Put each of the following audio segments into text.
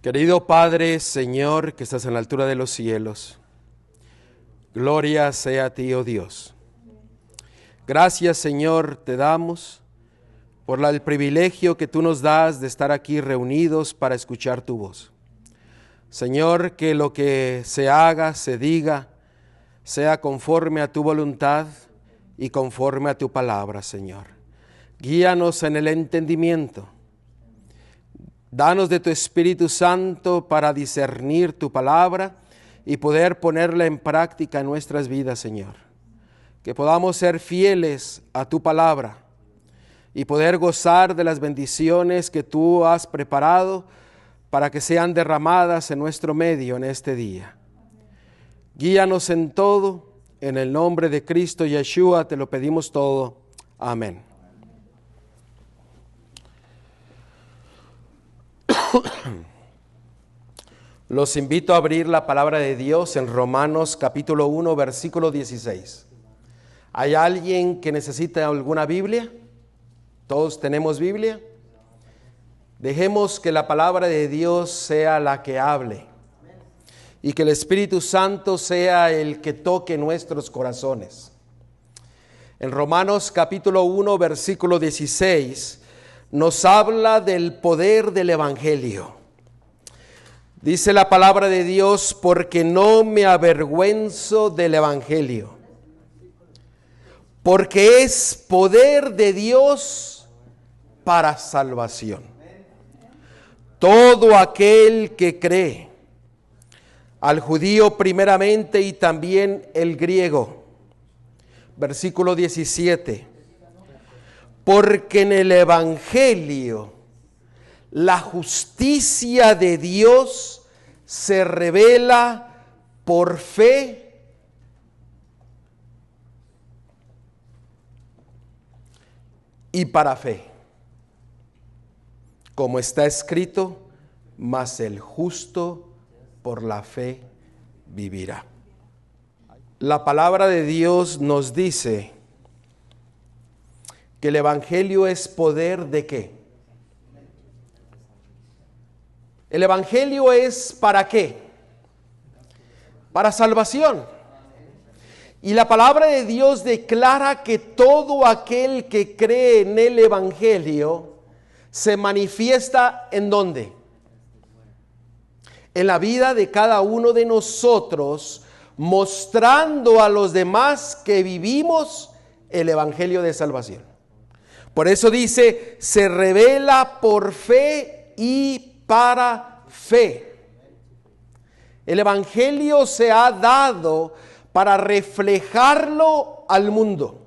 Querido Padre, Señor, que estás en la altura de los cielos, gloria sea a ti, oh Dios. Gracias, Señor, te damos por el privilegio que tú nos das de estar aquí reunidos para escuchar tu voz. Señor, que lo que se haga, se diga, sea conforme a tu voluntad y conforme a tu palabra, Señor. Guíanos en el entendimiento. Danos de tu Espíritu Santo para discernir tu palabra y poder ponerla en práctica en nuestras vidas, Señor. Que podamos ser fieles a tu palabra y poder gozar de las bendiciones que tú has preparado para que sean derramadas en nuestro medio en este día. Guíanos en todo, en el nombre de Cristo Yeshua te lo pedimos todo. Amén. Los invito a abrir la palabra de Dios en Romanos capítulo 1, versículo 16. ¿Hay alguien que necesita alguna Biblia? ¿Todos tenemos Biblia? Dejemos que la palabra de Dios sea la que hable y que el Espíritu Santo sea el que toque nuestros corazones. En Romanos capítulo 1, versículo 16, nos habla del poder del Evangelio. Dice la palabra de Dios, porque no me avergüenzo del Evangelio, porque es poder de Dios para salvación. Todo aquel que cree, al judío primeramente y también el griego. Versículo 17. Porque en el Evangelio la justicia de Dios se revela por fe y para fe. Como está escrito, mas el justo por la fe vivirá. La palabra de Dios nos dice que el Evangelio es poder ¿de qué? El Evangelio es ¿para qué? Para salvación. Y la palabra de Dios declara que todo aquel que cree en el Evangelio se manifiesta ¿en dónde? En la vida de cada uno de nosotros, mostrando a los demás que vivimos el Evangelio de salvación. Por eso dice, se revela por fe y para fe. El Evangelio se ha dado para reflejarlo al mundo,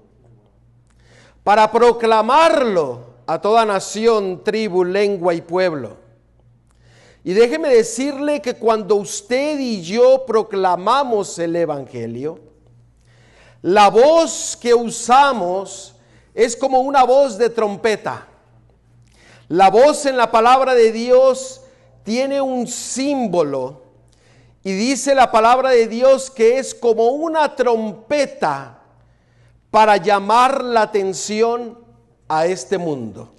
para proclamarlo a toda nación, tribu, lengua y pueblo. Y déjeme decirle que cuando usted y yo proclamamos el Evangelio, la voz que usamos es como una voz de trompeta. La voz en la palabra de Dios tiene un símbolo y dice la palabra de Dios que es como una trompeta para llamar la atención a este mundo.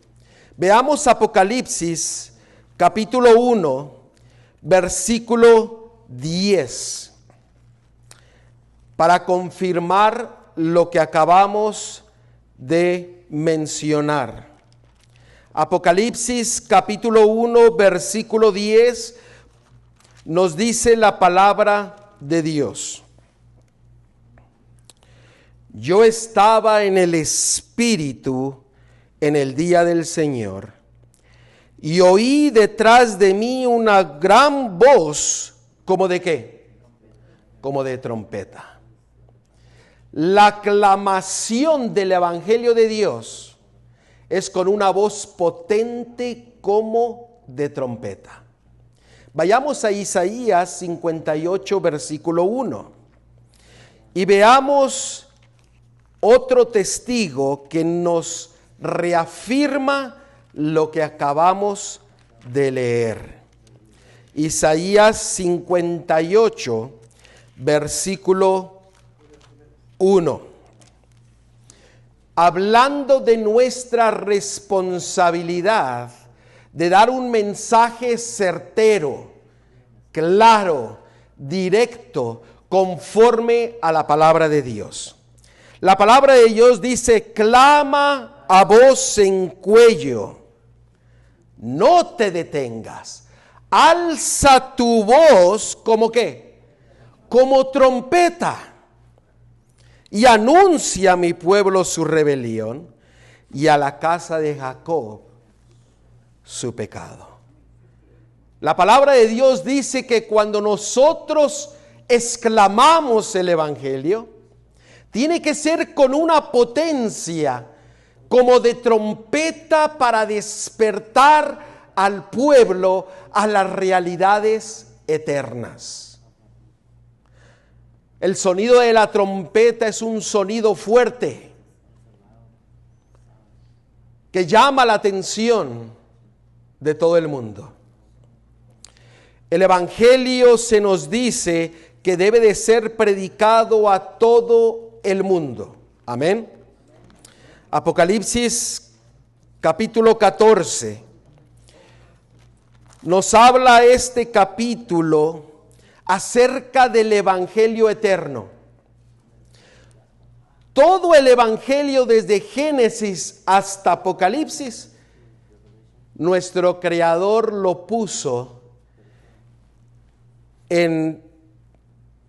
Veamos Apocalipsis capítulo 1, versículo 10, para confirmar lo que acabamos de mencionar. Apocalipsis capítulo 1, versículo 10, nos dice la palabra de Dios. Yo estaba en el Espíritu en el día del Señor, y oí detrás de mí una gran voz, ¿como de qué? Como de trompeta. La aclamación del Evangelio de Dios es con una voz potente como de trompeta. Vayamos a Isaías 58, versículo 1, y veamos otro testigo que nos reafirma lo que acabamos de leer. Isaías 58, versículo 1. Hablando de nuestra responsabilidad de dar un mensaje certero, claro, directo, conforme a la palabra de Dios. La palabra de Dios dice: clama a voz en cuello, no te detengas, alza tu voz como ¿qué? Como trompeta, y anuncia a mi pueblo su rebelión y a la casa de Jacob su pecado. La palabra de Dios dice que cuando nosotros exclamamos el evangelio, tiene que ser con una potencia como de trompeta para despertar al pueblo a las realidades eternas. El sonido de la trompeta es un sonido fuerte que llama la atención de todo el mundo. El evangelio se nos dice que debe de ser predicado a todo el mundo. Amén. Apocalipsis capítulo 14. Nos habla este capítulo acerca del evangelio eterno. Todo el evangelio desde Génesis hasta Apocalipsis, nuestro Creador lo puso en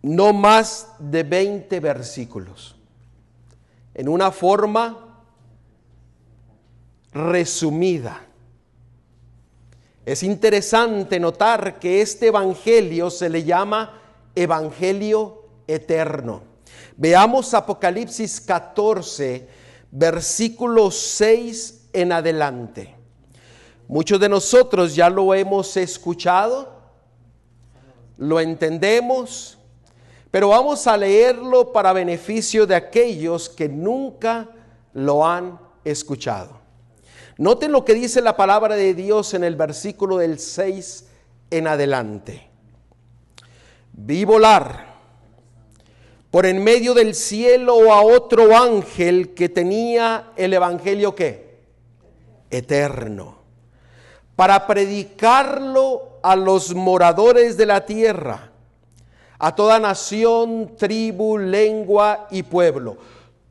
no más de 20 versículos, en una forma resumida. Es interesante notar que este evangelio se le llama evangelio eterno. Veamos Apocalipsis 14, versículo 6 en adelante. Muchos de nosotros ya lo hemos escuchado, lo entendemos, pero vamos a leerlo para beneficio de aquellos que nunca lo han escuchado. Noten lo que dice la palabra de Dios en el versículo del 6 en adelante. Vi volar por en medio del cielo a otro ángel que tenía el evangelio ¿qué? Eterno, para predicarlo a los moradores de la tierra, a toda nación, tribu, lengua y pueblo.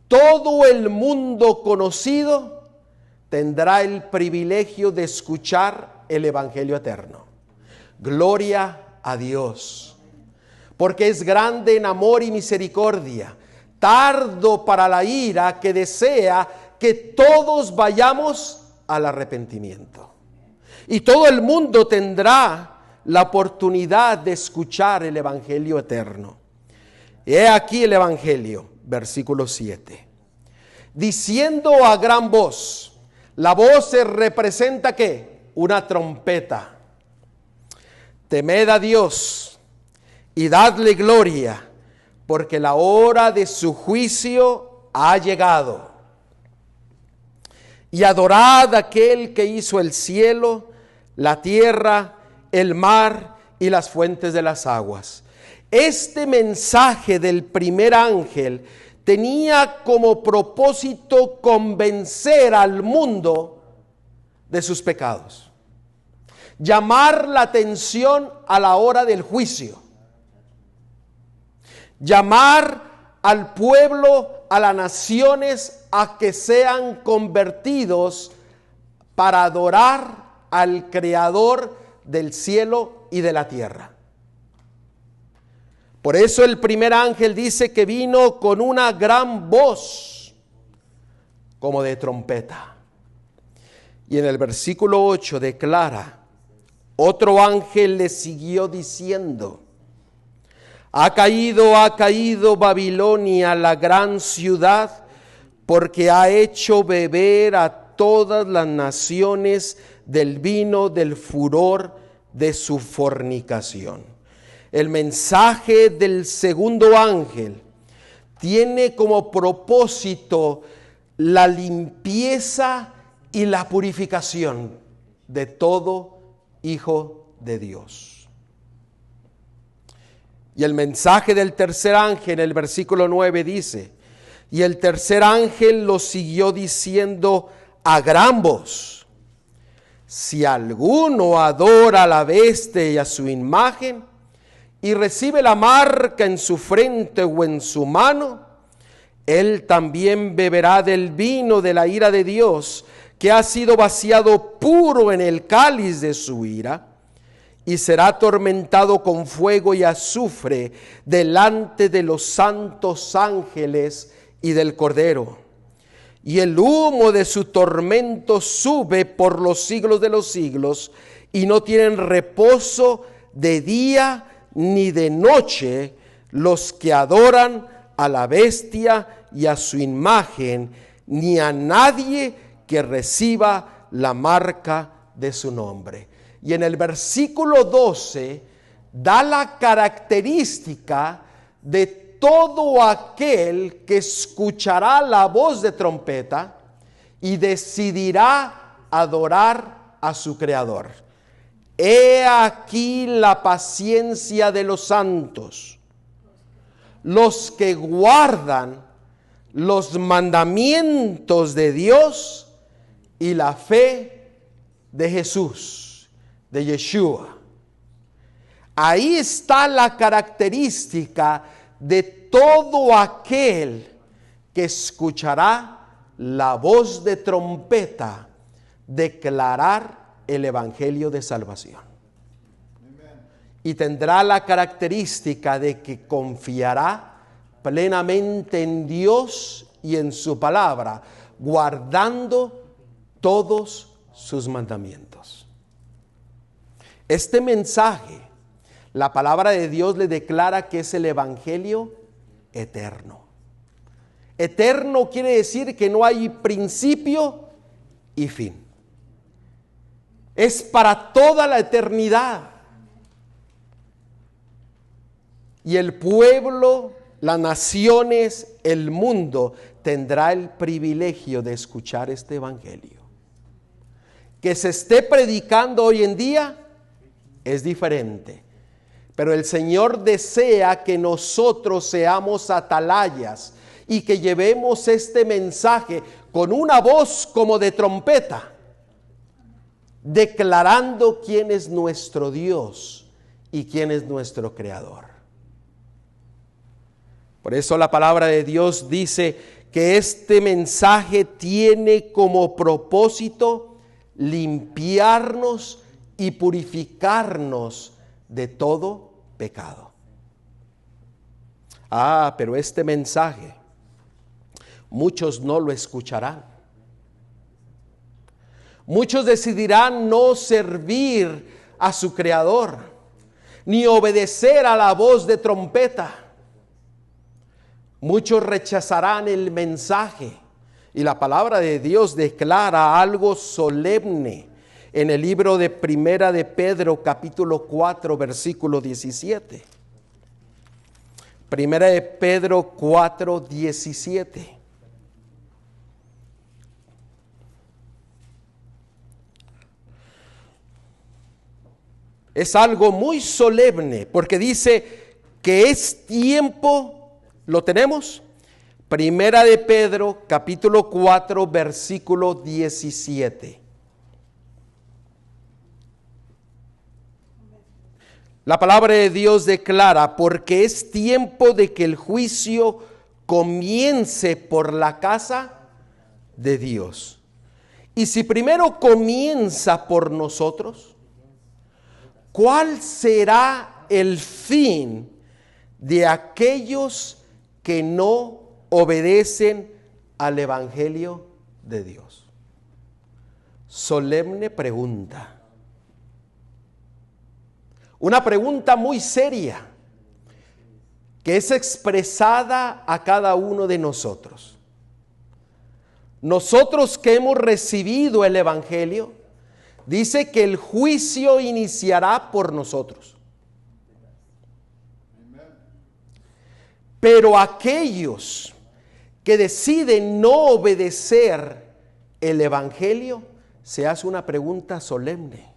Todo el mundo conocido tendrá el privilegio de escuchar el evangelio eterno. Gloria a Dios, porque es grande en amor y misericordia, tardo para la ira, que desea que todos vayamos al arrepentimiento. Y todo el mundo tendrá la oportunidad de escuchar el evangelio eterno. He aquí el evangelio, versículo 7. Diciendo a gran voz, la voz se representa ¿qué? Una trompeta. Temed a Dios y dadle gloria, porque la hora de su juicio ha llegado. Y adorad a aquel que hizo el cielo, la tierra, el mar y las fuentes de las aguas. Este mensaje del primer ángel tenía como propósito convencer al mundo de sus pecados, llamar la atención a la hora del juicio, llamar al pueblo, a las naciones, a que sean convertidos para adorar al Creador del cielo y de la tierra. Por eso el primer ángel dice que vino con una gran voz, como de trompeta. Y en el versículo 8 declara: otro ángel le siguió diciendo: ha caído Babilonia, la gran ciudad, porque ha hecho beber a todas las naciones del vino del furor de su fornicación. El mensaje del segundo ángel tiene como propósito la limpieza y la purificación de todo hijo de Dios. Y el mensaje del tercer ángel en el versículo 9 dice: y el tercer ángel lo siguió diciendo a gran voz: Si alguno adora a la bestia y a su imagen, y recibe la marca en su frente o en su mano, él también beberá del vino de la ira de Dios, que ha sido vaciado puro en el cáliz de su ira, y será atormentado con fuego y azufre delante de los santos ángeles y del Cordero. Y el humo de su tormento sube por los siglos de los siglos, y no tienen reposo de día ni de noche los que adoran a la bestia y a su imagen, ni a nadie que reciba la marca de su nombre. Y en el versículo 12 da la característica de todo aquel que escuchará la voz de trompeta y decidirá adorar a su Creador. He aquí la paciencia de los santos, los que guardan los mandamientos de Dios y la fe de Jesús, de Yeshua. Ahí está la característica de todo aquel que escuchará la voz de trompeta declarar el evangelio de salvación. Y tendrá la característica de que confiará plenamente en Dios y en su palabra, guardando todos sus mandamientos. Este mensaje, la palabra de Dios le declara que es el evangelio eterno. Eterno quiere decir que no hay principio y fin. Es para toda la eternidad. Y el pueblo, las naciones, el mundo tendrá el privilegio de escuchar este evangelio. Que se esté predicando hoy en día es diferente, pero el Señor desea que nosotros seamos atalayas y que llevemos este mensaje con una voz como de trompeta, declarando quién es nuestro Dios y quién es nuestro Creador. Por eso la palabra de Dios dice que este mensaje tiene como propósito limpiarnos y purificarnos de todo pecado. Pero este mensaje muchos no lo escucharán. Muchos decidirán no servir a su Creador, ni obedecer a la voz de trompeta. Muchos rechazarán el mensaje. Y la palabra de Dios declara algo solemne en el libro de Primera de Pedro, capítulo 4, versículo 17. Primera de Pedro 4, 17. Es algo muy solemne porque dice que es tiempo. ¿Lo tenemos? Primera de Pedro, capítulo 4, versículo 17. La palabra de Dios declara, porque es tiempo de que el juicio comience por la casa de Dios. Y si primero comienza por nosotros, ¿cuál será el fin de aquellos que no obedecen al evangelio de Dios? Solemne pregunta. Una pregunta muy seria que es expresada a cada uno de nosotros. Nosotros que hemos recibido el evangelio, dice que el juicio iniciará por nosotros. Pero aquellos que deciden no obedecer el evangelio, se hace una pregunta solemne.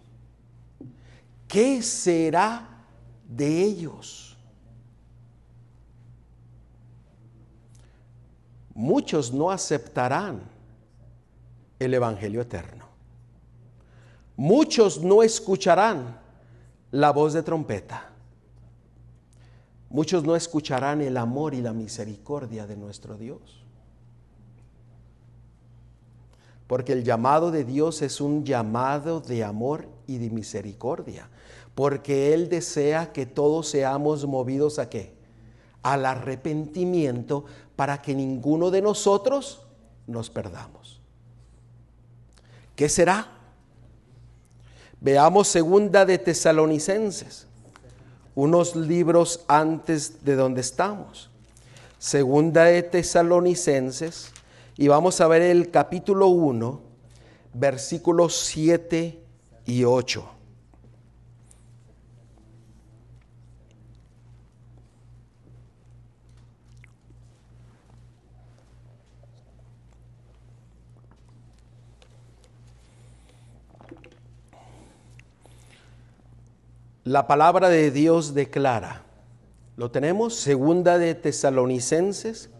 ¿Qué será de ellos? Muchos no aceptarán el evangelio eterno. muchos no escucharán la voz de trompeta. Muchos no escucharán el amor y la misericordia de nuestro Dios. Porque el llamado de Dios es un llamado de amor y de misericordia. Porque Él desea que todos seamos movidos ¿a qué? Al arrepentimiento, para que ninguno de nosotros nos perdamos. ¿Qué será? Veamos segunda de Tesalonicenses, unos libros antes de donde estamos. Segunda de Tesalonicenses, y vamos a ver el capítulo 1, versículos 7 y 8. La palabra de Dios declara, ¿lo tenemos? Segunda de Tesalonicenses,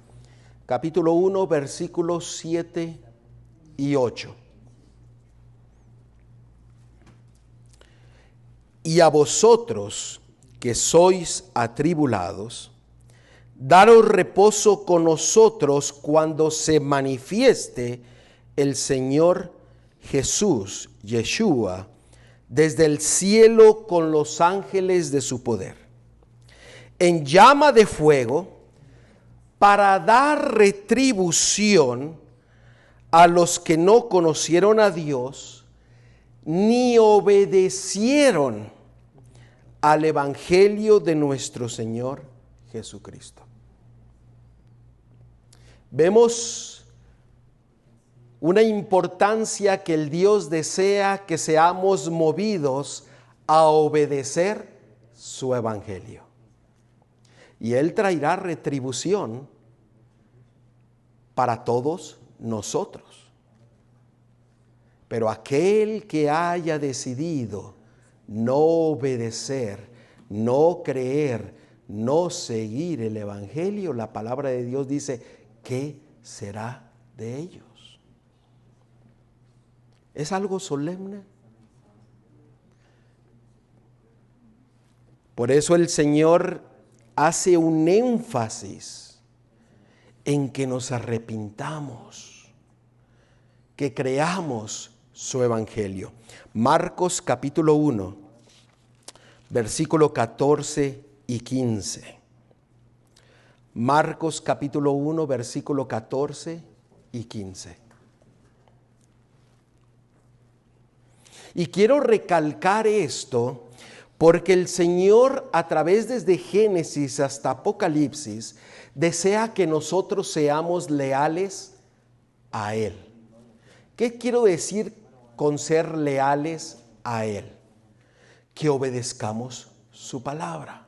capítulo 1, versículos 7 y 8. Y a vosotros que sois atribulados, daros reposo con nosotros cuando se manifieste el Señor Jesús, Yeshua, desde el cielo con los ángeles de su poder, en llama de fuego, para dar retribución a los que no conocieron a Dios, ni obedecieron al evangelio de nuestro Señor Jesucristo. Vemos una importancia que el Dios desea que seamos movidos a obedecer su evangelio. Y Él traerá retribución para todos nosotros. Pero aquel que haya decidido no obedecer, no creer, no seguir el evangelio, la palabra de Dios dice, ¿qué será de ellos? ¿Es algo solemne? Por eso el Señor hace un énfasis en que nos arrepintamos, que creamos su evangelio. Marcos capítulo 1, versículo 14 y 15. Marcos capítulo 1, versículo 14 y 15. Y quiero recalcar esto porque el Señor, a través desde Génesis hasta Apocalipsis, desea que nosotros seamos leales a Él. ¿Qué quiero decir con ser leales a Él? Que obedezcamos su palabra.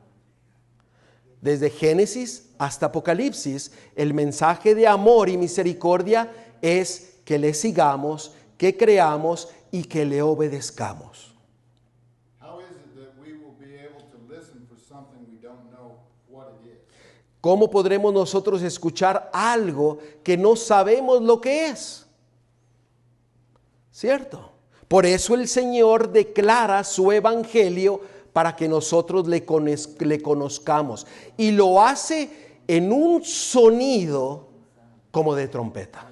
Desde Génesis hasta Apocalipsis, el mensaje de amor y misericordia es que le sigamos, que creamos y que le obedezcamos. ¿Cómo podremos nosotros escuchar algo que no sabemos lo que es? ¿Cierto? Por eso el Señor declara su evangelio para que nosotros le conozcamos. Y lo hace en un sonido como de trompeta.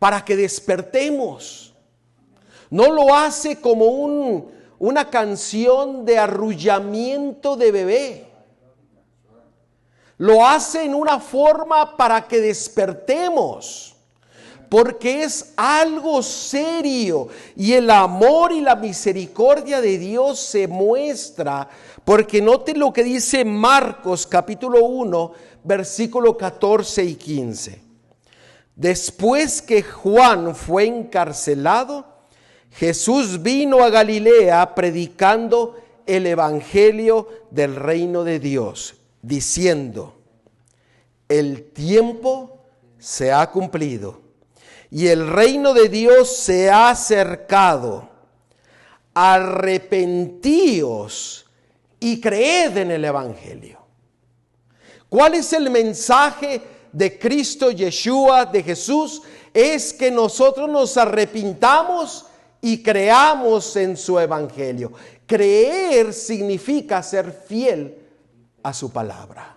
Para que despertemos. No lo hace como una canción de arrullamiento de bebé. Lo hace en una forma para que despertemos. Porque es algo serio. Y el amor y la misericordia de Dios se muestra. Porque noten lo que dice Marcos capítulo 1, versículo 14 y 15. Después que Juan fue encarcelado, Jesús vino a Galilea predicando el evangelio del reino de Dios, diciendo, el tiempo se ha cumplido y el reino de Dios se ha acercado. Arrepentíos y creed en el evangelio. ¿Cuál es el mensaje de Cristo Yeshua, de Jesús? Es que nosotros nos arrepintamos y creamos en su evangelio. Creer significa ser fiel a su palabra.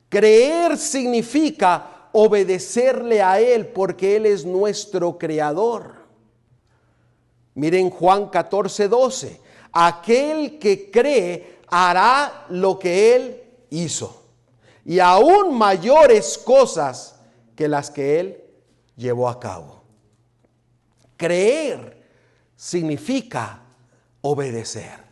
Creer significa obedecerle a Él porque Él es nuestro creador. Miren Juan 14:12. Aquel que cree hará lo que Él hizo, y aún mayores cosas que las que Él llevó a cabo. Creer significa obedecer.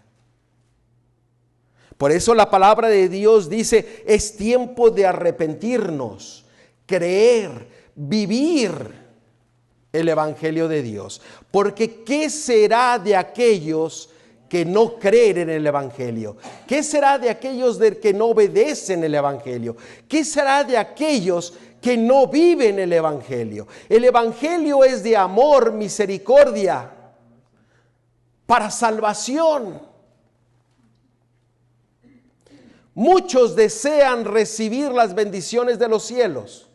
Por eso la palabra de Dios dice, es tiempo de arrepentirnos, creer, vivir el evangelio de Dios. Porque ¿qué será de aquellos que no creen en el evangelio? ¿Qué será de aquellos que no obedecen el evangelio? ¿Qué será de aquellos que no viven el evangelio? El evangelio es de amor, misericordia, para salvación. Muchos desean recibir las bendiciones de los cielos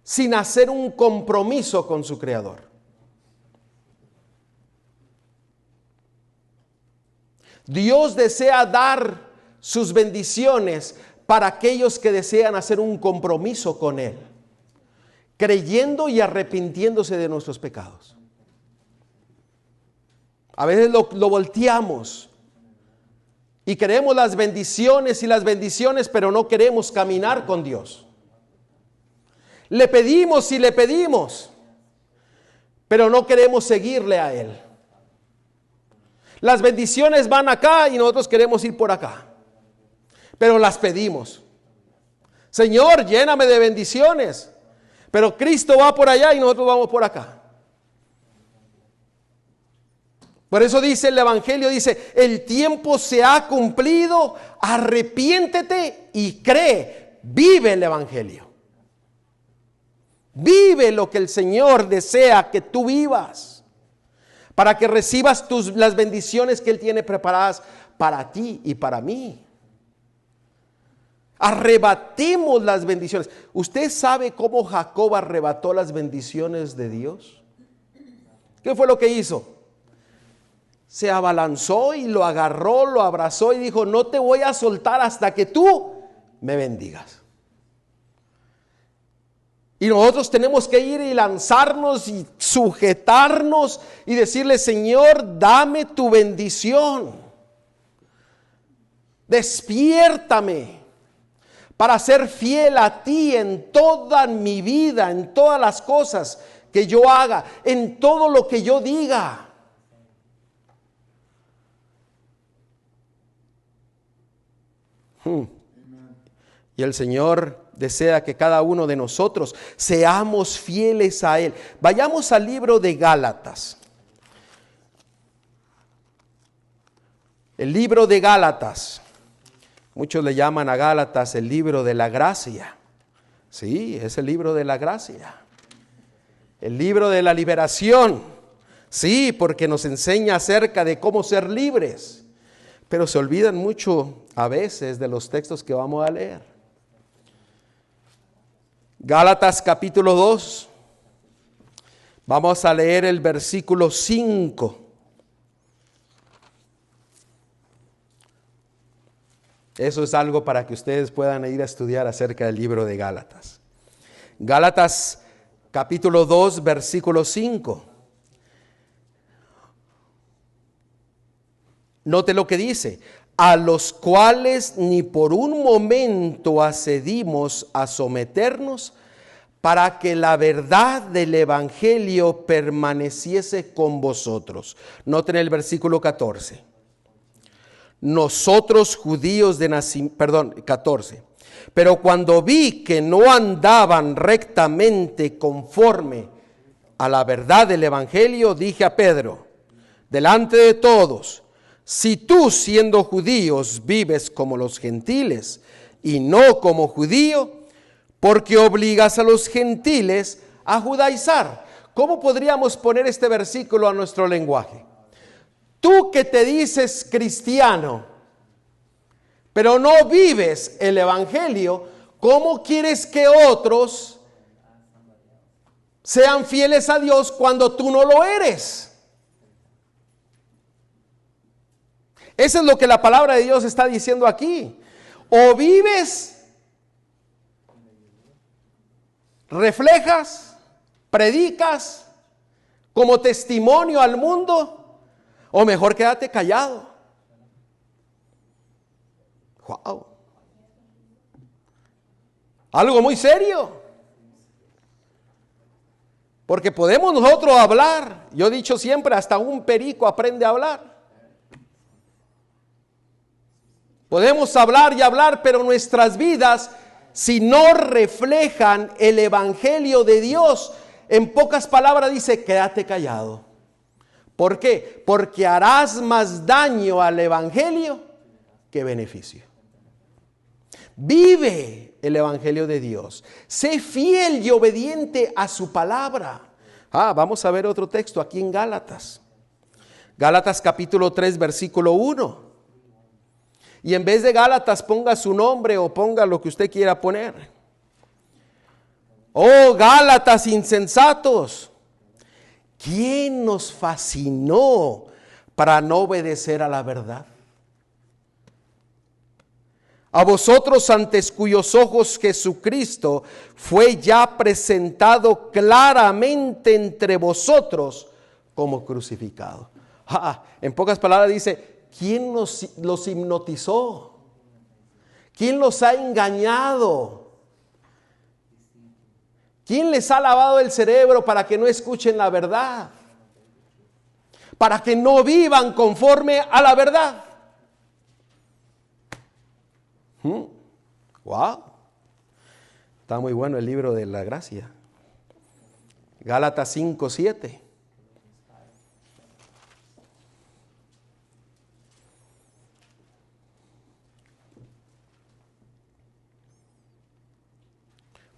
sin hacer un compromiso con su Creador. Dios desea dar sus bendiciones para aquellos que desean hacer un compromiso con Él, creyendo y arrepintiéndose de nuestros pecados. A veces lo volteamos y queremos las bendiciones y las bendiciones, pero no queremos caminar con Dios. Le pedimos y le pedimos, pero no queremos seguirle a Él. Las bendiciones van acá y nosotros queremos ir por acá, pero las pedimos. Señor, lléname de bendiciones, pero Cristo va por allá y nosotros vamos por acá. Por eso dice el evangelio, dice, el tiempo se ha cumplido, arrepiéntete y cree, vive el evangelio. Vive lo que el Señor desea que tú vivas, para que recibas las bendiciones que Él tiene preparadas para ti y para mí. Arrebatemos las bendiciones. ¿Usted sabe cómo Jacob arrebató las bendiciones de Dios? ¿Qué fue lo que hizo? Se abalanzó y lo agarró, lo abrazó y dijo, no te voy a soltar hasta que tú me bendigas. Y nosotros tenemos que ir y lanzarnos y sujetarnos y decirle, Señor, dame tu bendición. Despiértame para ser fiel a ti en toda mi vida, en todas las cosas que yo haga, en todo lo que yo diga. Y el Señor desea que cada uno de nosotros seamos fieles a Él. Vayamos al libro de Gálatas. El libro de Gálatas. Muchos le llaman a Gálatas el libro de la gracia. Sí, es el libro de la gracia. El libro de la liberación. Sí, porque nos enseña acerca de cómo ser libres. Pero se olvidan mucho a veces de los textos que vamos a leer. Gálatas capítulo 2. Vamos a leer el versículo 5. Eso es algo para que ustedes puedan ir a estudiar acerca del libro de Gálatas. Gálatas capítulo 2, versículo 5. Note lo que dice, a los cuales ni por un momento accedimos a someternos para que la verdad del evangelio permaneciese con vosotros. Noten el versículo 14. Nosotros judíos de nacimiento, 14. Pero cuando vi que no andaban rectamente conforme a la verdad del evangelio, dije a Pedro, delante de todos, si tú siendo judíos vives como los gentiles y no como judío, porque obligas a los gentiles a judaizar. ¿Cómo podríamos poner este versículo a nuestro lenguaje? Tú que te dices cristiano, pero no vives el evangelio, ¿cómo quieres que otros sean fieles a Dios cuando tú no lo eres. Eso es lo que la palabra de Dios está diciendo aquí. O vives, reflejas, predicas como testimonio al mundo, o mejor quédate callado. Wow. Algo muy serio. Porque podemos nosotros hablar. Yo he dicho siempre, hasta un perico aprende a hablar. Podemos hablar y hablar, pero nuestras vidas, si no reflejan el evangelio de Dios, en pocas palabras dice, quédate callado. ¿Por qué? Porque harás más daño al evangelio que beneficio. Vive el evangelio de Dios. Sé fiel y obediente a su palabra. Vamos a ver otro texto aquí en Gálatas. Gálatas capítulo 3, versículo 1. Y en vez de Gálatas ponga su nombre o ponga lo que usted quiera poner. Oh, Gálatas insensatos, ¿quién nos fascinó para no obedecer a la verdad? A vosotros, antes cuyos ojos Jesucristo fue ya presentado claramente entre vosotros como crucificado. En pocas palabras dice, ¿quién los hipnotizó? ¿Quién los ha engañado? ¿Quién les ha lavado el cerebro para que no escuchen la verdad? Para que no vivan conforme a la verdad. Wow. Está muy bueno el libro de la gracia. Gálatas 5:7.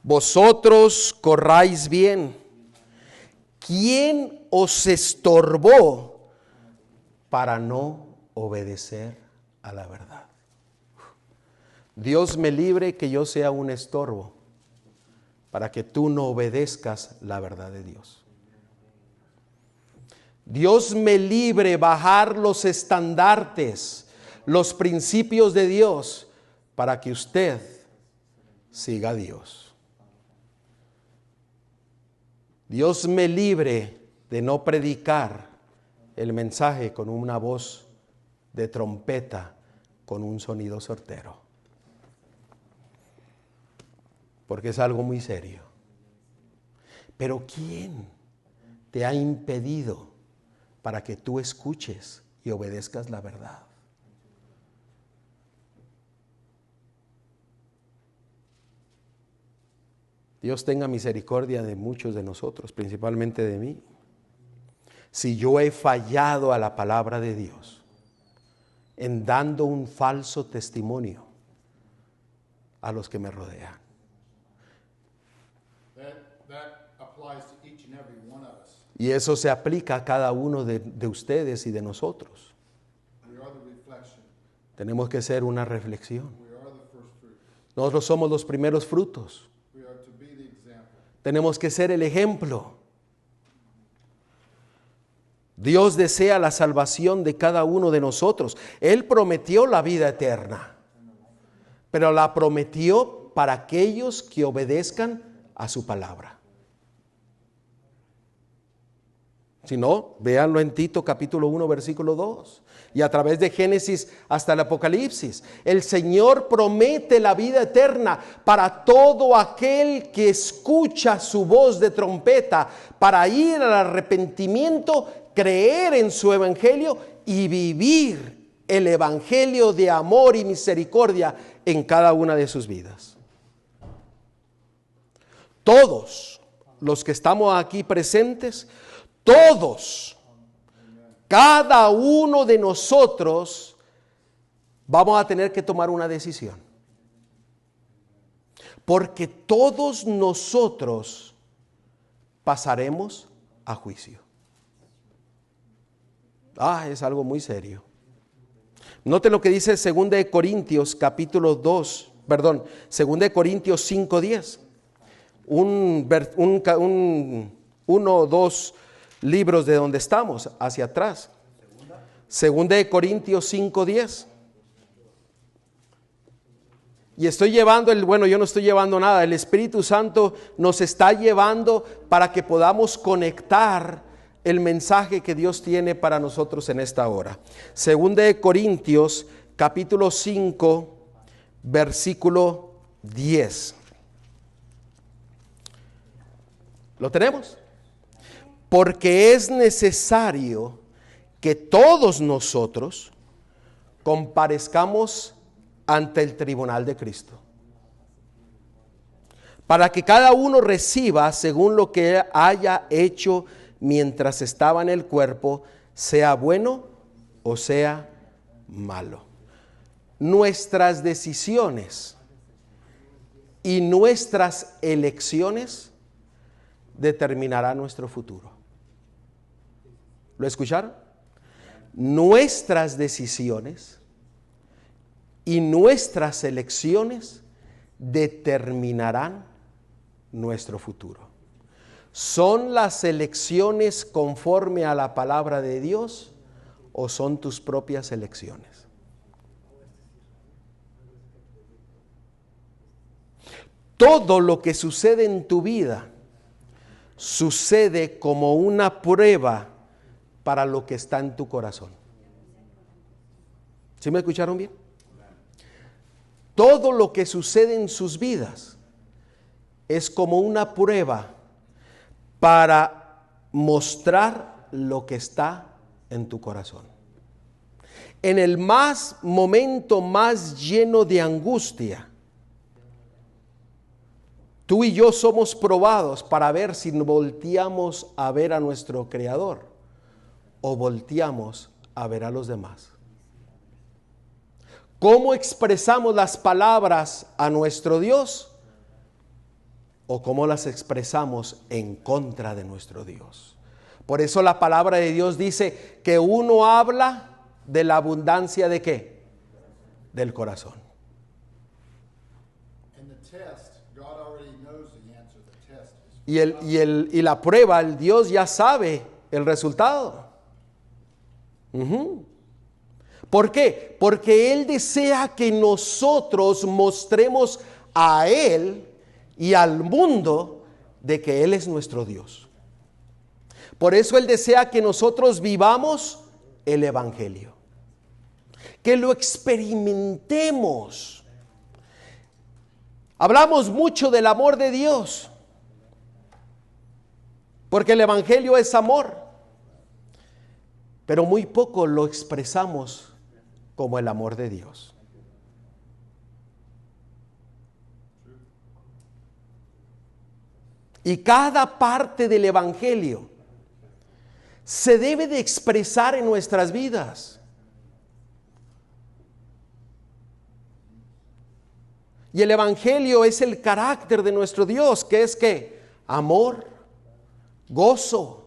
Vosotros corráis bien. ¿Quién os estorbó para no obedecer a la verdad? Dios me libre que yo sea un estorbo para que tú no obedezcas la verdad de Dios. Dios me libre bajar los estandartes, los principios de Dios para que usted siga a Dios. Dios me libre de no predicar el mensaje con una voz de trompeta, con un sonido certero. Porque es algo muy serio. Pero ¿quién te ha impedido para que tú escuches y obedezcas la verdad? Dios tenga misericordia de muchos de nosotros, principalmente de mí. Si yo he fallado a la palabra de Dios en dando un falso testimonio a los que me rodean. Y eso se aplica a cada uno de ustedes y de nosotros. Tenemos que ser una reflexión. Nosotros somos los primeros frutos. Tenemos que ser el ejemplo. Dios desea la salvación de cada uno de nosotros. Él prometió la vida eterna, pero la prometió para aquellos que obedezcan a su palabra. Si no, véanlo en Tito capítulo 1 versículo 2 y a través de Génesis hasta el Apocalipsis. El Señor promete la vida eterna para todo aquel que escucha su voz de trompeta para ir al arrepentimiento, creer en su evangelio y vivir el evangelio de amor y misericordia en cada una de sus vidas. Todos los que estamos aquí presentes, todos, cada uno de nosotros vamos a tener que tomar una decisión. Porque todos nosotros pasaremos a juicio. Es algo muy serio. Noten lo que dice 2 Corintios capítulo 2, 2 Corintios 5:10. uno o dos libros de donde estamos, hacia atrás. Segunda de Corintios 5:10. Y estoy llevando yo no estoy llevando nada, el Espíritu Santo nos está llevando para que podamos conectar el mensaje que Dios tiene para nosotros en esta hora. Segunda de Corintios, capítulo 5, versículo 10. ¿Lo tenemos? Porque es necesario que todos nosotros comparezcamos ante el tribunal de Cristo, para que cada uno reciba según lo que haya hecho mientras estaba en el cuerpo, sea bueno o sea malo. Nuestras decisiones y nuestras elecciones determinarán nuestro futuro. ¿Lo escucharon? Nuestras decisiones y nuestras elecciones determinarán nuestro futuro. ¿Son las elecciones conforme a la palabra de Dios o son tus propias elecciones? Todo lo que sucede en tu vida sucede como una prueba para lo que está en tu corazón. ¿Sí me escucharon bien? Todo lo que sucede en sus vidas es como una prueba para mostrar lo que está en tu corazón. En el momento más lleno de angustia, tú y yo somos probados para ver si volteamos a ver a nuestro Creador o volteamos a ver a los demás. ¿Cómo expresamos las palabras a nuestro Dios? ¿O cómo las expresamos en contra de nuestro Dios? Por eso la palabra de Dios dice que uno habla de la abundancia ¿de qué? Del corazón. Y la prueba, el Dios ya sabe el resultado. ¿Por qué? Porque Él desea que nosotros mostremos a Él y al mundo de que Él es nuestro Dios. Por eso Él desea que nosotros vivamos el Evangelio, que lo experimentemos. Hablamos mucho del amor de Dios, porque el Evangelio es amor, pero muy poco lo expresamos como el amor de Dios. Y cada parte del Evangelio se debe de expresar en nuestras vidas. Y el Evangelio es el carácter de nuestro Dios, que es ¿qué? Amor, gozo.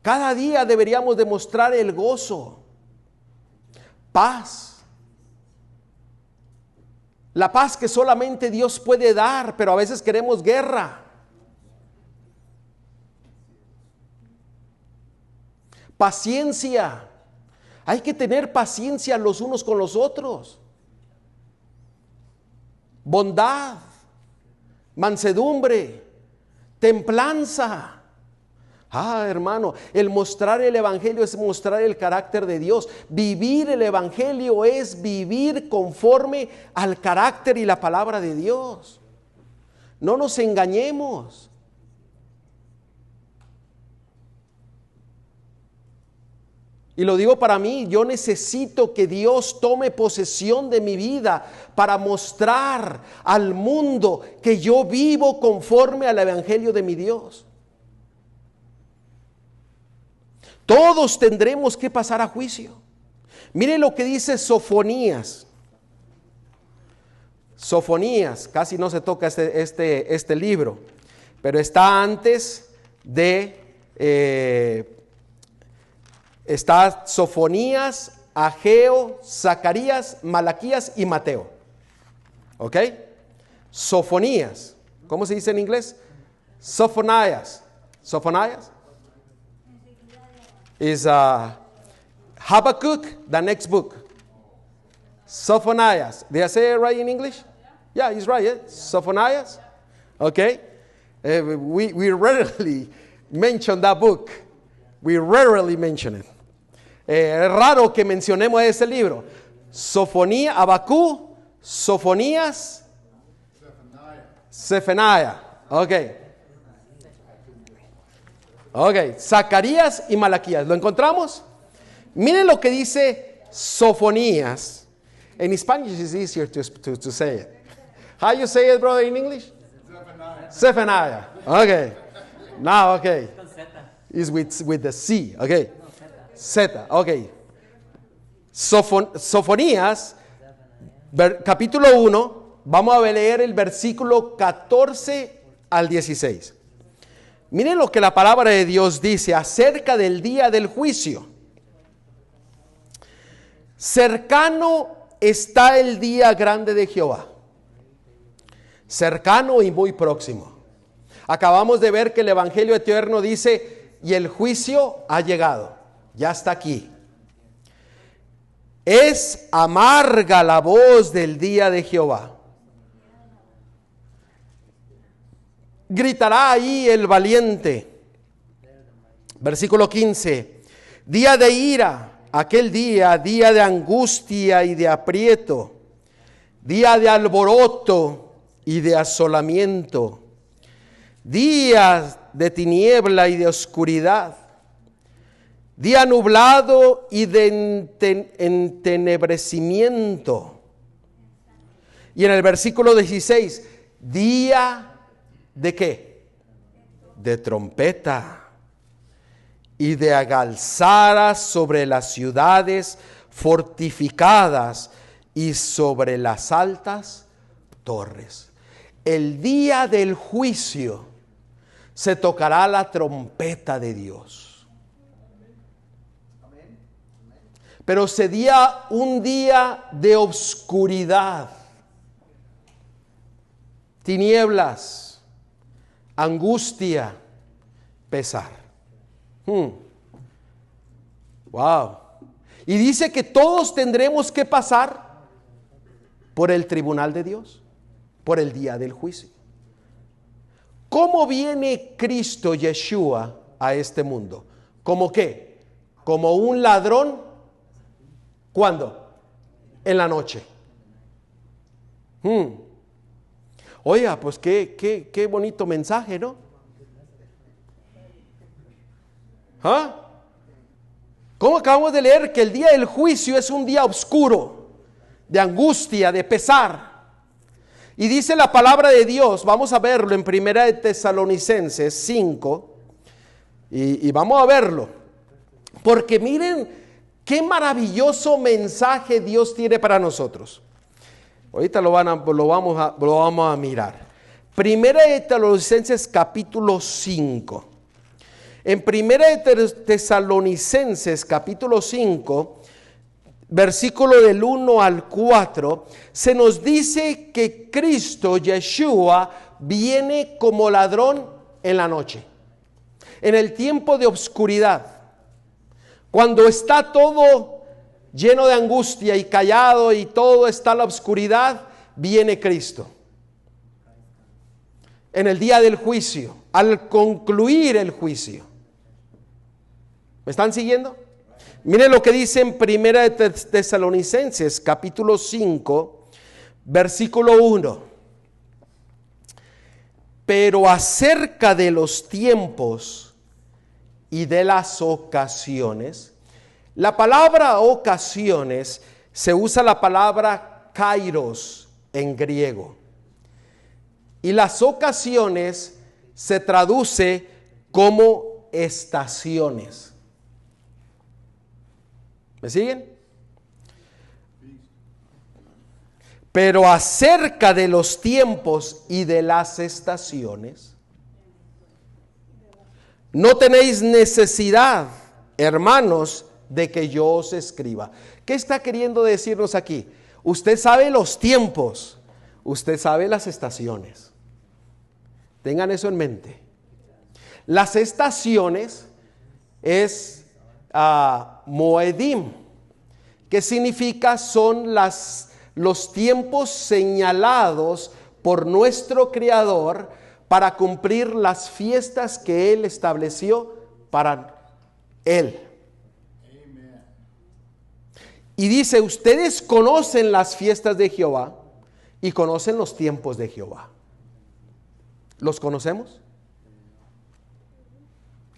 Cada día deberíamos demostrar el gozo, paz. La paz que solamente Dios puede dar, pero a veces queremos guerra. Paciencia. Hay que tener paciencia los unos con los otros. Bondad, mansedumbre, templanza. Hermano, el mostrar el Evangelio es mostrar el carácter de Dios. Vivir el Evangelio es vivir conforme al carácter y la palabra de Dios. No nos engañemos. Y lo digo para mí, yo necesito que Dios tome posesión de mi vida para mostrar al mundo que yo vivo conforme al Evangelio de mi Dios. Todos tendremos que pasar a juicio. Mire lo que dice Sofonías. Sofonías, casi no se toca este libro, pero está antes de... Está Sofonías, Ageo, Zacarías, Malaquías y Mateo. ¿Ok? Sofonías. ¿Cómo se dice en inglés? Sophonias. Sophonias is Habakkuk, the next book. Sophonias. Did I say it right in English? Yeah, he's right. Sophonias. Okay. We rarely mention that book. We rarely mention it. Es raro que mencionemos ese libro. Sofonía, Habacuc, Sofonías, Zephaniah. Ok. Zacarías y Malaquías. ¿Lo encontramos? Miren lo que dice Sofonías. In Spanish it's easier to say it. How you say it, brother, in English? Zephaniah. Okay. Now, okay. It's with the C. Okay. Z. Okay. Sofonías, capítulo 1. Vamos a leer el versículo 14 al 16. Miren lo que la palabra de Dios dice acerca del día del juicio. Cercano está el día grande de Jehová. Cercano y muy próximo. Acabamos de ver que el Evangelio eterno dice, y el juicio ha llegado. Ya está aquí. Es amarga la voz del día de Jehová. Gritará ahí el valiente. Versículo 15. Día de ira, aquel día, día de angustia y de aprieto, día de alboroto y de asolamiento, días de tiniebla y de oscuridad, día nublado y de entenebrecimiento. Y en el versículo 16, día ¿de qué? De trompeta y de agalzaras sobre las ciudades fortificadas y sobre las altas torres. El día del juicio se tocará la trompeta de Dios. Pero sería un día de oscuridad, tinieblas, angustia, pesar. Wow. Y dice que todos tendremos que pasar por el tribunal de Dios, por el día del juicio. ¿Cómo viene Cristo Yeshua a este mundo? ¿Cómo qué? Como un ladrón. ¿Cuándo? En la noche. Oiga, pues qué bonito mensaje, ¿no? ¿Ah? ¿Cómo acabamos de leer que el día del juicio es un día oscuro, de angustia, de pesar? Y dice la palabra de Dios, vamos a verlo en 1 de Tesalonicenses 5, y vamos a verlo, porque miren qué maravilloso mensaje Dios tiene para nosotros. Ahorita lo vamos a mirar. 1 de Tesalonicenses capítulo 5. En 1 de Tesalonicenses capítulo 5, versículo del 1 al 4, se nos dice que Cristo, Yeshua, viene como ladrón en la noche, en el tiempo de oscuridad, cuando está todo lleno de angustia y callado y todo está en la oscuridad, viene Cristo. En el día del juicio, al concluir el juicio. ¿Me están siguiendo? Miren lo que dice en 1 de Tesalonicenses capítulo 5, versículo 1. Pero acerca de los tiempos y de las ocasiones, la palabra ocasiones se usa la palabra kairos en griego. Y las ocasiones se traduce como estaciones. ¿Me siguen? Pero acerca de los tiempos y de las estaciones, no tenéis necesidad, hermanos, de que yo os escriba. ¿Qué está queriendo decirnos aquí? Usted sabe los tiempos, usted sabe las estaciones. Tengan eso en mente. Las estaciones es Moedim, que significa son los tiempos señalados por nuestro Creador para cumplir las fiestas que Él estableció para Él. Y dice, ustedes conocen las fiestas de Jehová y conocen los tiempos de Jehová. ¿Los conocemos?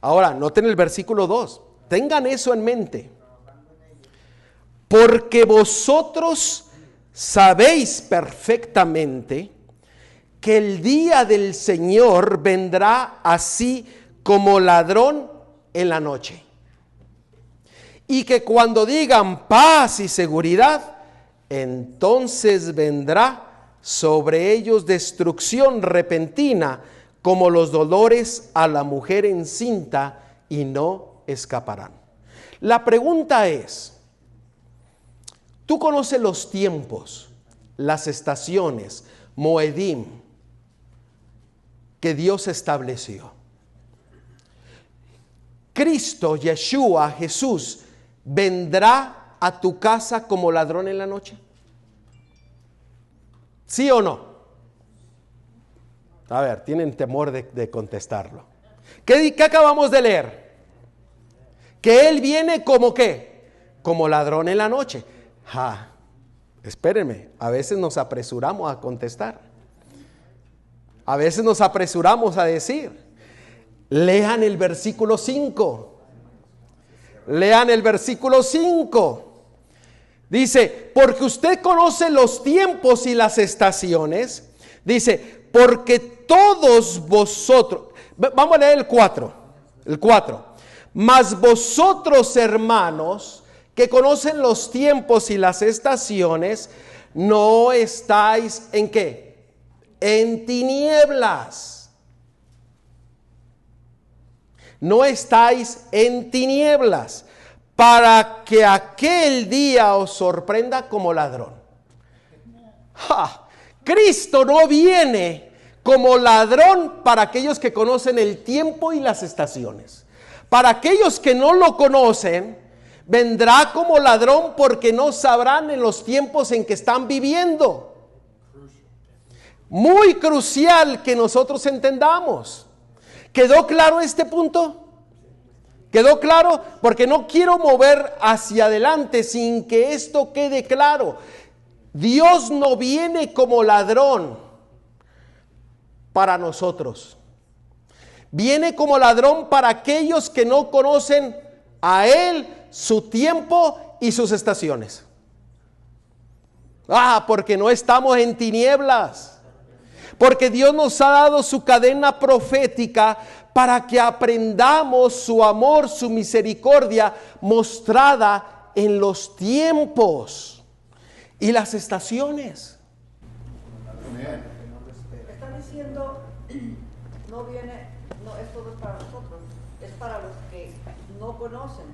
Ahora, noten el versículo 2. Tengan eso en mente. Porque vosotros sabéis perfectamente que el día del Señor vendrá así como ladrón en la noche. Y que cuando digan paz y seguridad, entonces vendrá sobre ellos destrucción repentina, como los dolores a la mujer encinta, y no escaparán. La pregunta es, ¿tú conoces los tiempos, las estaciones, Moedim, que Dios estableció? Cristo, Yeshua, Jesús, ¿vendrá a tu casa como ladrón en la noche? ¿Sí o no? A ver, tienen temor de contestarlo. ¿Qué acabamos de leer? Que Él viene como ¿qué? Como ladrón en la noche. Espérenme, a veces nos apresuramos a contestar. A veces nos apresuramos a decir. Lean el versículo 5. Lean el versículo 5. Dice, porque usted conoce los tiempos y las estaciones. Dice, porque todos vosotros, vamos a leer el 4. El 4. Mas vosotros, hermanos, que conocen los tiempos y las estaciones, no estáis ¿en qué? En tinieblas. No estáis en tinieblas, para que aquel día os sorprenda como ladrón. Cristo no viene como ladrón para aquellos que conocen el tiempo y las estaciones. Para aquellos que no lo conocen, vendrá como ladrón porque no sabrán en los tiempos en que están viviendo. Muy crucial que nosotros entendamos. ¿Quedó claro este punto? ¿Quedó claro? Porque no quiero mover hacia adelante sin que esto quede claro. Dios no viene como ladrón para nosotros. Viene como ladrón para aquellos que no conocen a Él, su tiempo y sus estaciones. Porque no estamos en tinieblas. Porque Dios nos ha dado su cadena profética para que aprendamos su amor, su misericordia mostrada en los tiempos y las estaciones. Está diciendo, no viene, no, esto no es para nosotros, es para los que no conocen.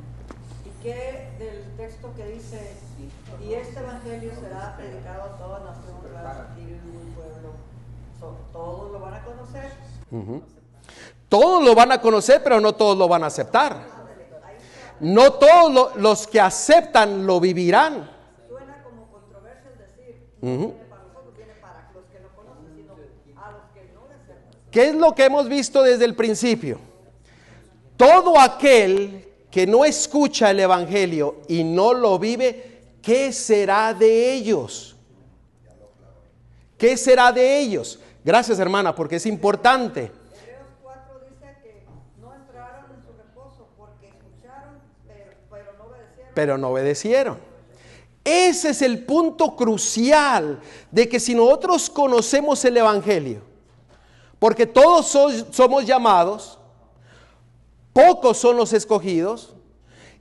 ¿Y qué del texto que dice, y este evangelio será predicado a todas las naciones, y un pueblo? ¿Todos lo van a conocer? Todos lo van a conocer, pero no todos lo van a aceptar. No todos los que aceptan lo vivirán. Suena como controversia el decir, viene para nosotros, viene para los que no conocen, sino a los que no lo aceptan. ¿Qué es lo que hemos visto desde el principio? Todo aquel que no escucha el evangelio y no lo vive, ¿qué será de ellos? ¿Qué será de ellos? Gracias, hermana, porque es importante. Hebreos 4 dice que no entraron en su reposo porque escucharon, pero no obedecieron. Ese es el punto crucial de que si nosotros conocemos el evangelio, porque todos somos llamados, pocos son los escogidos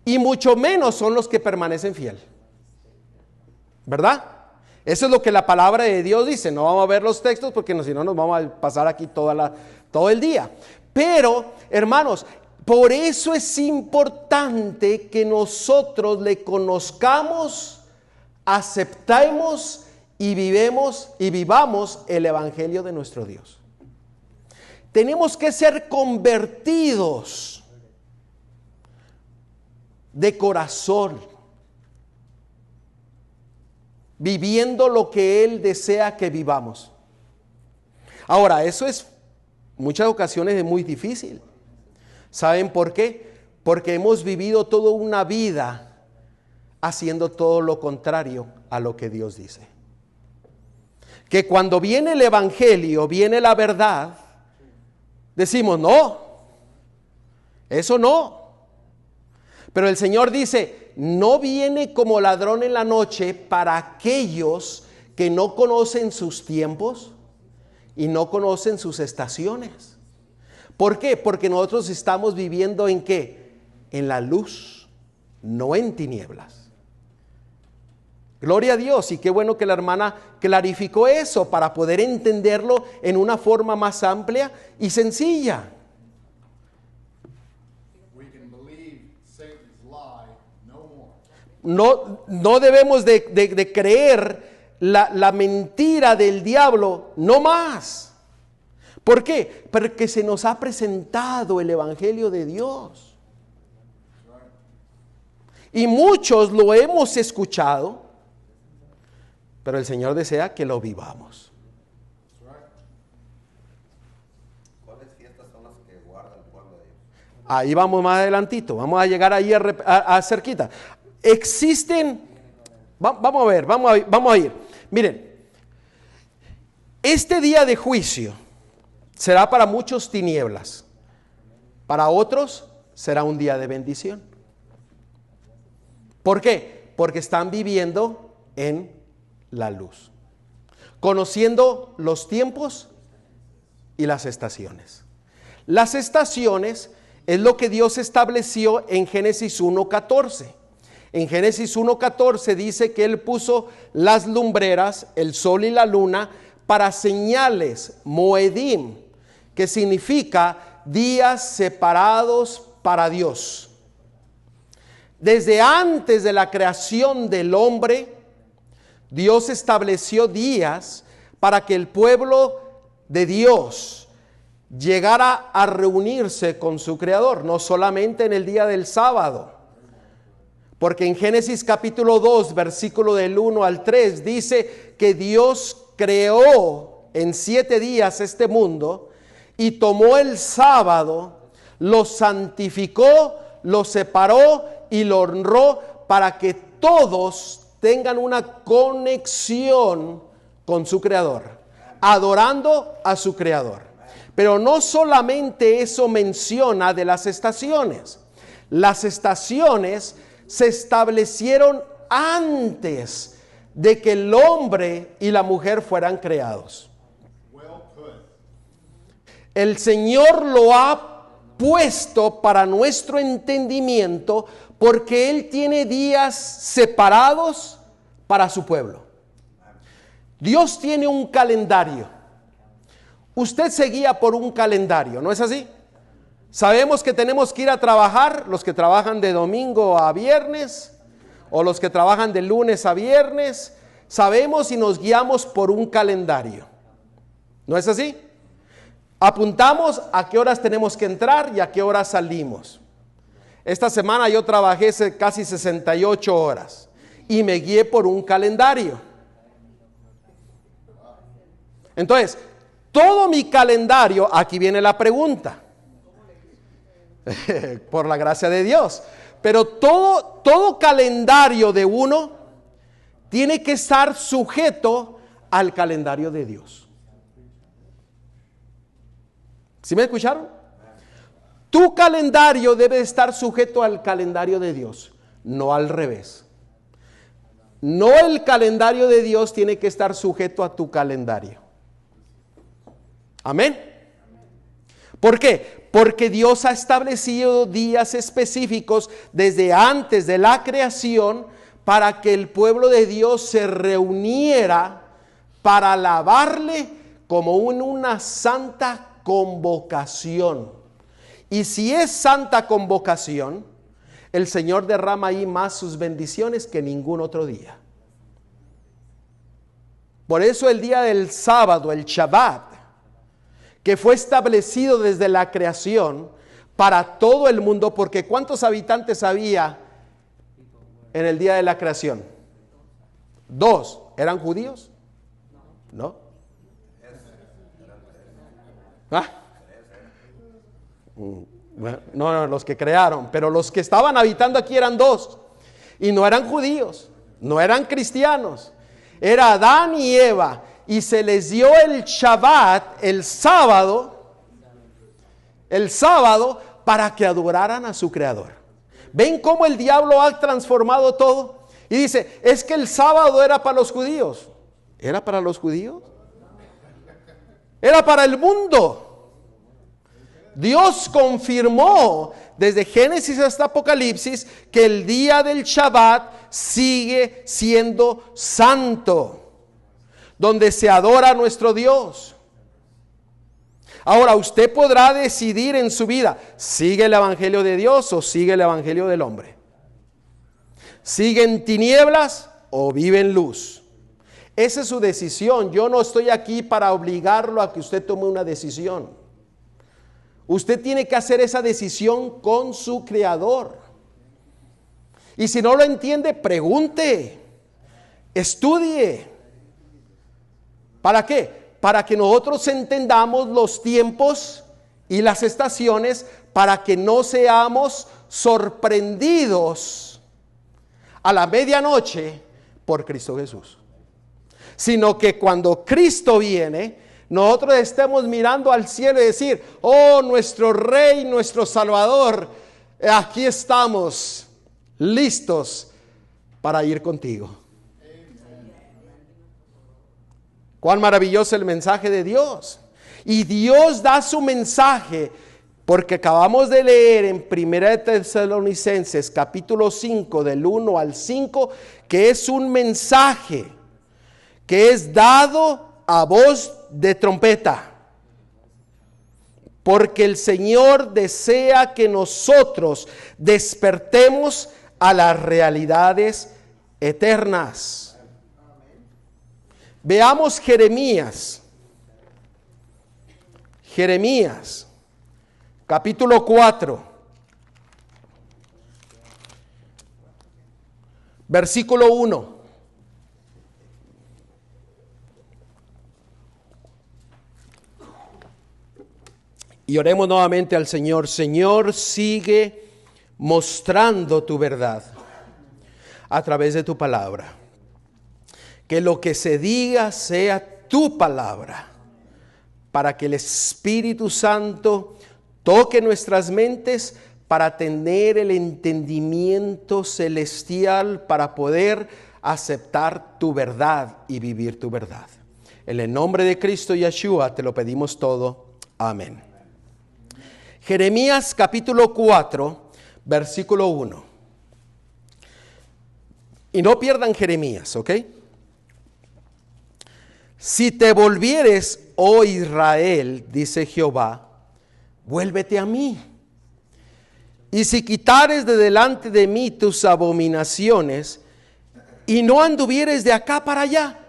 y mucho menos son los que permanecen fieles. ¿Verdad? Eso es lo que la palabra de Dios dice. No vamos a ver los textos porque si no nos vamos a pasar aquí todo el día. Pero, hermanos, por eso es importante que nosotros le conozcamos, aceptemos y vivamos el evangelio de nuestro Dios. tenemos que ser convertidos de corazón, viviendo lo que Él desea que vivamos. Ahora, eso es muchas ocasiones es muy difícil. ¿Saben por qué? Porque hemos vivido toda una vida haciendo todo lo contrario a lo que Dios dice. Que cuando viene el evangelio, viene la verdad, decimos, no, eso no. Pero el Señor dice, no viene como ladrón en la noche para aquellos que no conocen sus tiempos y no conocen sus estaciones. ¿Por qué? Porque nosotros estamos viviendo ¿en qué? En la luz, no en tinieblas. Gloria a Dios, y qué bueno que la hermana clarificó eso para poder entenderlo en una forma más amplia y sencilla. No debemos de creer la mentira del diablo, no más. ¿Por qué? Porque se nos ha presentado el evangelio de Dios. Y muchos lo hemos escuchado, pero el Señor desea que lo vivamos. ¿Cuáles fiestas son las que guarda el pueblo de Dios? Ahí vamos más adelantito, vamos a llegar ahí a cerquita. Existen, vamos a ir. Miren, este día de juicio será para muchos tinieblas, para otros será un día de bendición. ¿Por qué? Porque están viviendo en la luz, conociendo los tiempos y las estaciones. Las estaciones es lo que Dios estableció en Génesis 1:14. En Génesis 1:14 dice que Él puso las lumbreras, el sol y la luna para señales, moedim, que significa días separados para Dios. Desde antes de la creación del hombre, Dios estableció días para que el pueblo de Dios llegara a reunirse con su Creador, no solamente en el día del sábado. Porque en Génesis capítulo 2, versículo del 1 al 3, dice que Dios creó en 7 días este mundo y tomó el sábado, lo santificó, lo separó y lo honró para que todos tengan una conexión con su Creador, adorando a su Creador. Pero no solamente eso menciona de las estaciones. Las estaciones se establecieron antes de que el hombre y la mujer fueran creados. El Señor lo ha puesto para nuestro entendimiento porque Él tiene días separados para su pueblo. Dios tiene un calendario. Usted se guía por un calendario, ¿no es así? Sabemos que tenemos que ir a trabajar, los que trabajan de domingo a viernes o los que trabajan de lunes a viernes, sabemos y nos guiamos por un calendario. ¿No es así? Apuntamos a qué horas tenemos que entrar y a qué horas salimos. Esta semana yo trabajé casi 68 horas y me guié por un calendario. Entonces, todo mi calendario, aquí viene la pregunta. Por la gracia de Dios. Pero todo calendario de uno tiene que estar sujeto al calendario de Dios. ¿Sí me escucharon? Tu calendario debe estar sujeto al calendario de Dios, no al revés. No el calendario de Dios tiene que estar sujeto a tu calendario. Amén. ¿Por qué? Porque Dios ha establecido días específicos desde antes de la creación para que el pueblo de Dios se reuniera para alabarle como en una santa convocación. Y si es santa convocación, el Señor derrama ahí más sus bendiciones que ningún otro día. Por eso el día del sábado, el Shabbat, que fue establecido desde la creación para todo el mundo, porque ¿cuántos habitantes había en el día de la creación? 2. ¿Eran judíos? No. ¿Ah? No, los que crearon, pero los que estaban habitando aquí eran 2, y no eran judíos, no eran cristianos, era Adán y Eva, y se les dio el Shabbat, el sábado, para que adoraran a su Creador. ¿Ven cómo el diablo ha transformado todo? Y dice, es que el sábado era para los judíos. ¿Era para los judíos? Era para el mundo. Dios confirmó desde Génesis hasta Apocalipsis que el día del Shabbat sigue siendo santo, donde se adora a nuestro Dios. Ahora usted podrá decidir en su vida, ¿sigue el evangelio de Dios o sigue el evangelio del hombre? ¿Sigue en tinieblas o vive en luz? Esa es su decisión. Yo no estoy aquí para obligarlo a que usted tome una decisión. Usted tiene que hacer esa decisión con su Creador. Y si no lo entiende, pregunte, estudie. ¿Para qué? Para que nosotros entendamos los tiempos y las estaciones, para que no seamos sorprendidos a la medianoche por Cristo Jesús, sino que cuando Cristo viene, nosotros estemos mirando al cielo y decir, oh, nuestro Rey, nuestro Salvador, aquí estamos listos para ir contigo. Cuán maravilloso el mensaje de Dios. Y Dios da su mensaje, porque acabamos de leer en 1 de Tesalonicenses capítulo 5 del 1 al 5, que es un mensaje que es dado a voz de trompeta, porque el Señor desea que nosotros despertemos a las realidades eternas. Veamos Jeremías capítulo 4, versículo 1. Y oremos nuevamente al Señor. Señor, sigue mostrando tu verdad a través de tu palabra. Que lo que se diga sea tu palabra, para que el Espíritu Santo toque nuestras mentes para tener el entendimiento celestial, para poder aceptar tu verdad y vivir tu verdad. En el nombre de Cristo Yeshua te lo pedimos todo. Amén. Jeremías capítulo 4, versículo 1. Y no pierdan Jeremías, ¿ok? Si te volvieres, oh Israel, dice Jehová, vuélvete a mí. Y si quitares de delante de mí tus abominaciones, y no anduvieres de acá para allá.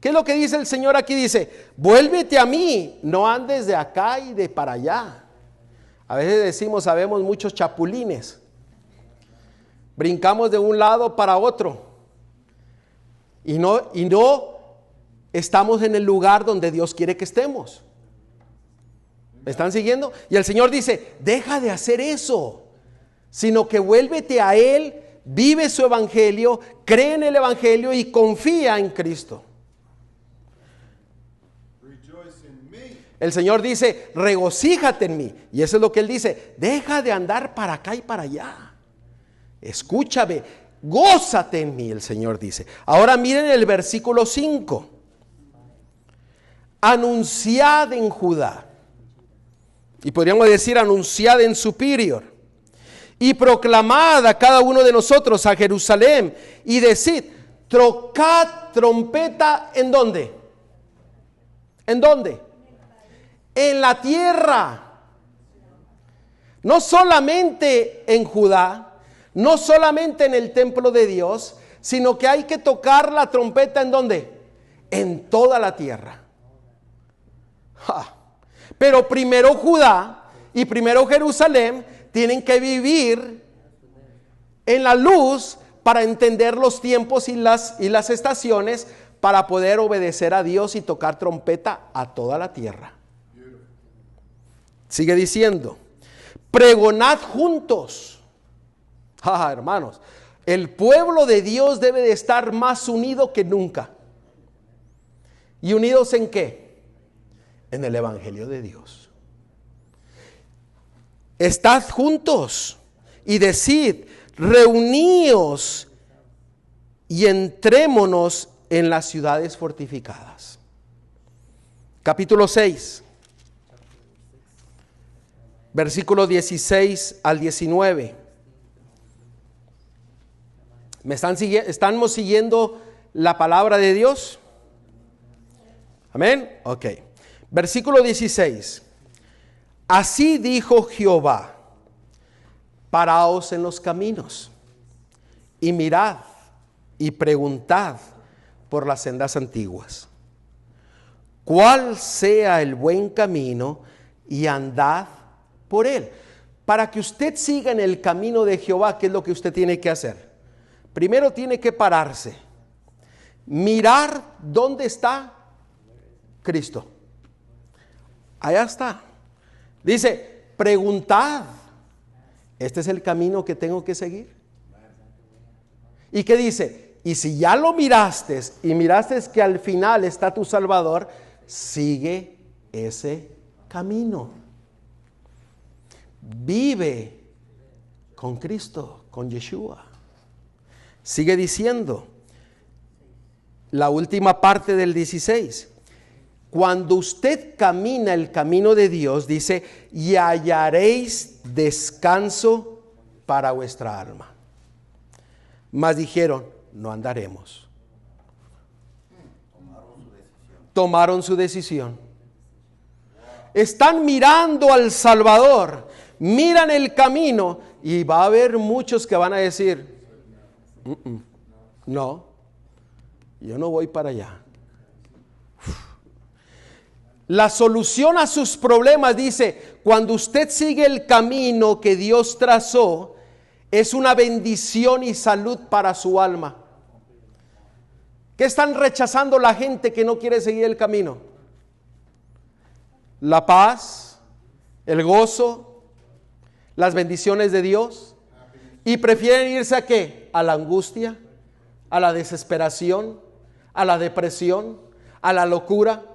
¿Qué es lo que dice el Señor aquí? Dice, vuélvete a mí, no andes de acá y de para allá. A veces decimos, sabemos muchos chapulines. Brincamos de un lado para otro. Y no estamos en el lugar donde Dios quiere que estemos. ¿Me están siguiendo? Y el Señor dice, deja de hacer eso, sino que vuélvete a Él, vive su evangelio, cree en el evangelio y confía en Cristo. El Señor dice, regocíjate en mí. Y eso es lo que Él dice, deja de andar para acá y para allá. Escúchame, gózate en mí, el Señor dice. Ahora miren el versículo 5. Anunciad en Judá. Y podríamos decir anunciad en Superior. Y proclamad a cada uno de nosotros a Jerusalén. Y decid, tocad trompeta, ¿en dónde? ¿En dónde? En la tierra. No solamente en Judá, no solamente en el templo de Dios, sino que hay que tocar la trompeta, ¿en dónde? En toda la tierra. Pero primero Judá y primero Jerusalén tienen que vivir en la luz para entender los tiempos y las estaciones, para poder obedecer a Dios y tocar trompeta a toda la tierra. Sigue diciendo, pregonad juntos. Hermanos, el pueblo de Dios debe de estar más unido que nunca. ¿Y unidos en qué? En el Evangelio de Dios. Estad juntos y decid, reuníos y entrémonos en las ciudades fortificadas. Capítulo 6, versículo 16 al 19. ¿Estamos siguiendo la palabra de Dios? Amén. Ok. Versículo 16. Así dijo Jehová, paraos en los caminos y mirad y preguntad por las sendas antiguas, cuál sea el buen camino, y andad por él. Para que usted siga en el camino de Jehová, ¿qué es lo que usted tiene que hacer? Primero tiene que pararse, mirar dónde está Cristo. Allá está. Dice, preguntad, ¿este es el camino que tengo que seguir? ¿Y qué dice? Y si ya lo miraste y miraste que al final está tu Salvador, sigue ese camino. Vive con Cristo, con Yeshua. Sigue diciendo la última parte del 16. Cuando usted camina el camino de Dios, dice, y hallaréis descanso para vuestra alma. Mas dijeron, no andaremos. Tomaron su decisión. Están mirando al Salvador, miran el camino, y va a haber muchos que van a decir, no, yo no voy para allá. La solución a sus problemas, dice, cuando usted sigue el camino que Dios trazó, es una bendición y salud para su alma. ¿Qué están rechazando la gente que no quiere seguir el camino? La paz, el gozo, las bendiciones de Dios. Y prefieren irse ¿a qué? A la angustia, a la desesperación, a la depresión, a la locura.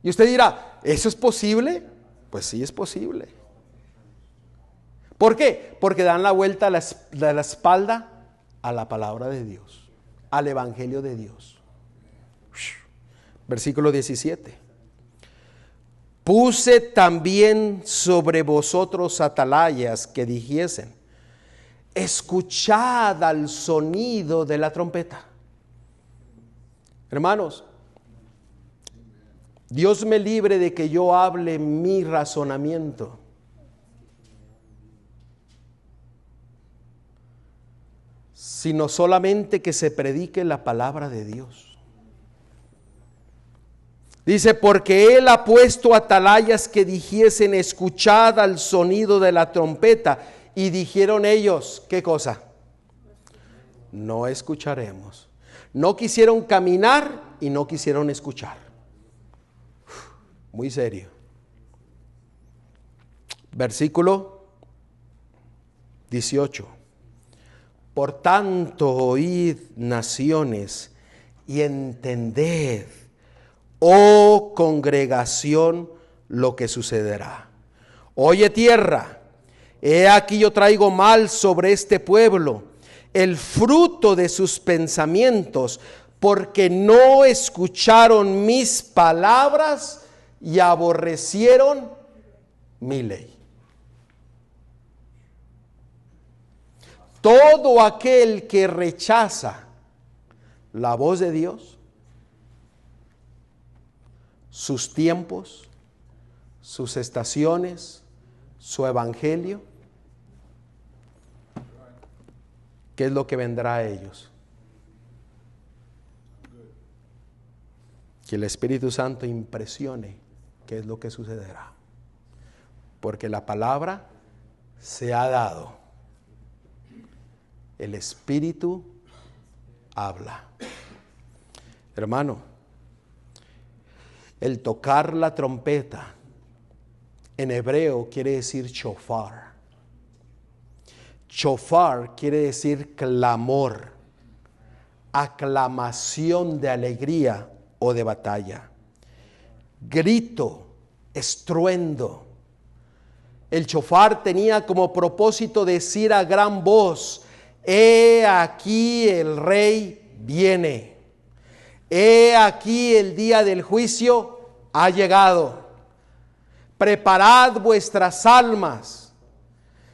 Y usted dirá, ¿eso es posible? Pues sí es posible. ¿Por qué? Porque dan la vuelta de la espalda a la palabra de Dios, al Evangelio de Dios. Versículo 17. Puse también sobre vosotros atalayas que dijesen, escuchad al sonido de la trompeta. Hermanos, Dios me libre de que yo hable mi razonamiento. Sino solamente que se predique la palabra de Dios. Dice, porque Él ha puesto atalayas que dijesen, escuchad al sonido de la trompeta. Y dijeron ellos, ¿qué cosa? No escucharemos. No quisieron caminar y no quisieron escuchar. Muy serio. Versículo 18. Por tanto, oíd naciones y entended, oh congregación, lo que sucederá. Oye tierra, he aquí yo traigo mal sobre este pueblo, el fruto de sus pensamientos, porque no escucharon mis palabras y aborrecieron mi ley. Todo aquel que rechaza la voz de Dios, sus tiempos, sus estaciones, su evangelio, ¿qué es lo que vendrá a ellos? Que el Espíritu Santo impresione qué es lo que sucederá. Porque la palabra se ha dado. El Espíritu habla. Hermano, el tocar la trompeta en hebreo quiere decir shofar. Shofar quiere decir clamor, aclamación de alegría o de batalla, grito, estruendo. El shofar tenía como propósito decir a gran voz: he aquí el rey viene. He aquí el día del juicio ha llegado. Preparad vuestras almas.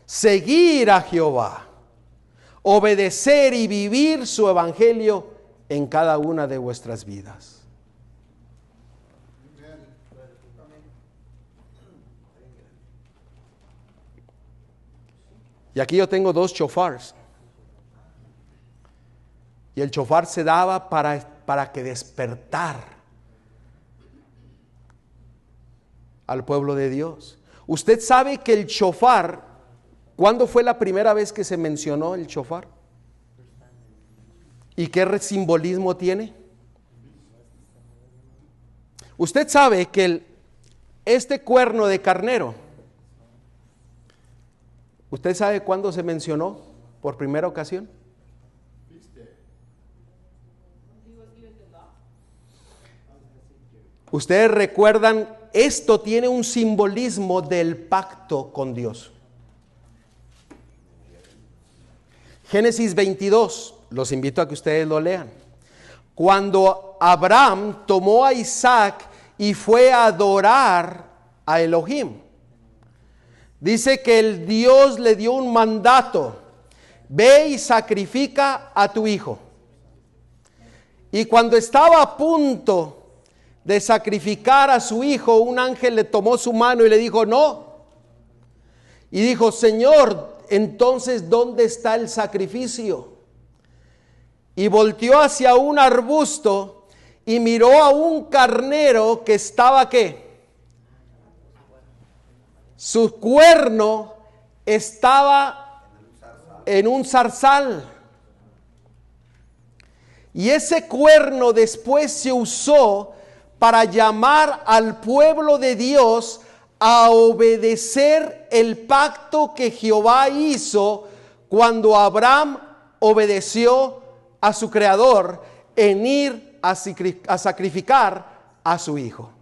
Seguir a Jehová. Obedecer y vivir su evangelio en cada una de vuestras vidas. Y aquí yo tengo 2 shofars. Y el shofar se daba para que despertar al pueblo de Dios. Usted sabe que el shofar, ¿cuándo fue la primera vez que se mencionó el shofar? ¿Y qué simbolismo tiene? Usted sabe que este cuerno de carnero, ¿usted sabe cuándo se mencionó por primera ocasión? Ustedes recuerdan, esto tiene un simbolismo del pacto con Dios. Génesis 22, los invito a que ustedes lo lean. Cuando Abraham tomó a Isaac y fue a adorar a Elohim, dice que el Dios le dio un mandato: ve y sacrifica a tu hijo. Y cuando estaba a punto de sacrificar a su hijo, un ángel le tomó su mano y le dijo: no. Y dijo: Señor, entonces ¿dónde está el sacrificio? Y volteó hacia un arbusto y miró a un carnero que estaba ¿qué? Su cuerno estaba en un zarzal. Y ese cuerno después se usó para llamar al pueblo de Dios a obedecer el pacto que Jehová hizo cuando Abraham obedeció a su Creador en ir a sacrificar a su hijo,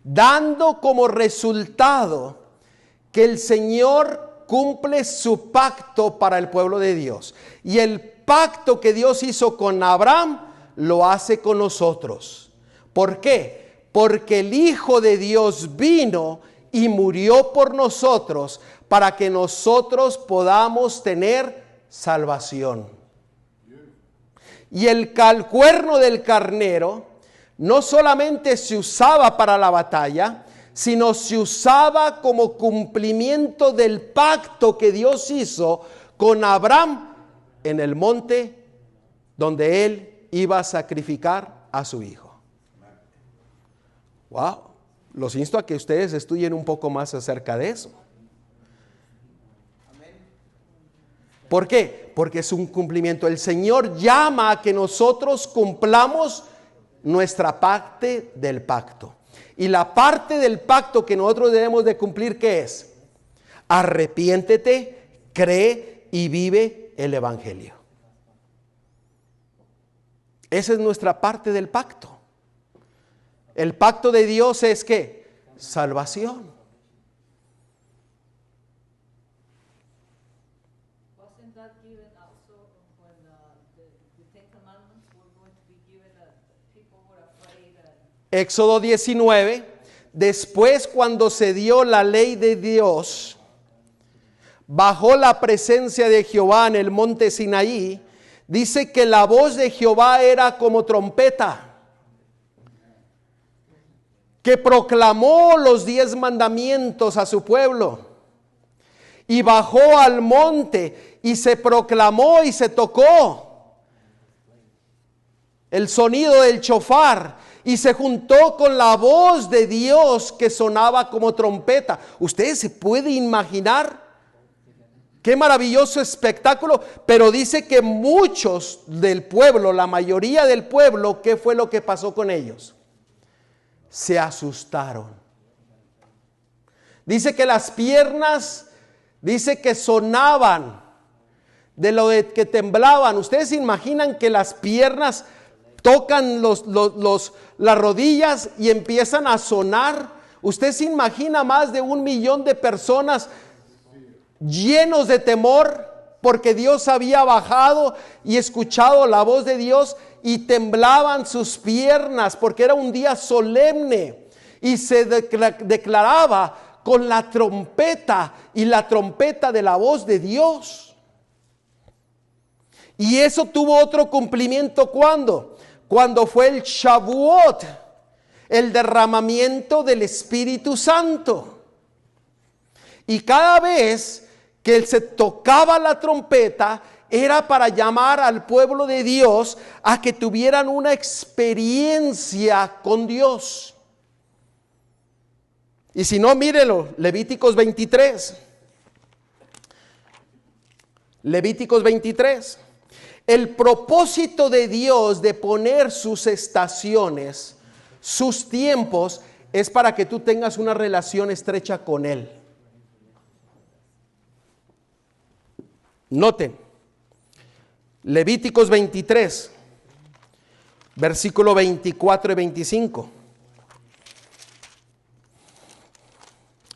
dando como resultado que el Señor cumple su pacto para el pueblo de Dios. Y el pacto que Dios hizo con Abraham lo hace con nosotros. ¿Por qué? Porque el Hijo de Dios vino y murió por nosotros para que nosotros podamos tener salvación. Y el cuerno del carnero no solamente se usaba para la batalla, sino se usaba como cumplimiento del pacto que Dios hizo con Abraham en el monte donde él iba a sacrificar a su hijo. Wow, los insto a que ustedes estudien un poco más acerca de eso. ¿Por qué? Porque es un cumplimiento. El Señor llama a que nosotros cumplamos nuestra parte del pacto. Y la parte del pacto que nosotros debemos de cumplir, ¿qué es? Arrepiéntete, cree y vive el evangelio. Esa es nuestra parte del pacto. El pacto de Dios es ¿qué? Salvación. Wasn't that given also when the Ten Commandments were going to be given? People were afraid. Éxodo 19, después cuando se dio la ley de Dios, bajó la presencia de Jehová en el monte Sinaí, dice que la voz de Jehová era como trompeta, que proclamó los 10 mandamientos a su pueblo, y bajó al monte y se proclamó y se tocó el sonido del shofar, y se juntó con la voz de Dios que sonaba como trompeta. ¿Ustedes se pueden imaginar? Qué maravilloso espectáculo. Pero dice que muchos del pueblo, la mayoría del pueblo, ¿qué fue lo que pasó con ellos? Se asustaron. Dice que las piernas, dice que sonaban, de lo de que temblaban. ¿Ustedes se imaginan que las piernas tocan las rodillas y empiezan a sonar? ¿Usted se imagina más de 1 millón de personas llenos de temor porque Dios había bajado y escuchado la voz de Dios y temblaban sus piernas porque era un día solemne y se declaraba con la trompeta y la trompeta de la voz de Dios? Y eso tuvo otro cumplimiento ¿cuándo? Cuando fue el Shavuot, el derramamiento del Espíritu Santo. Y cada vez que se tocaba la trompeta era para llamar al pueblo de Dios a que tuvieran una experiencia con Dios. Y si no, mírelo, Levíticos 23. Levíticos 23. El propósito de Dios de poner sus estaciones, sus tiempos, es para que tú tengas una relación estrecha con Él. Noten, Levíticos 23, versículo 24 y 25.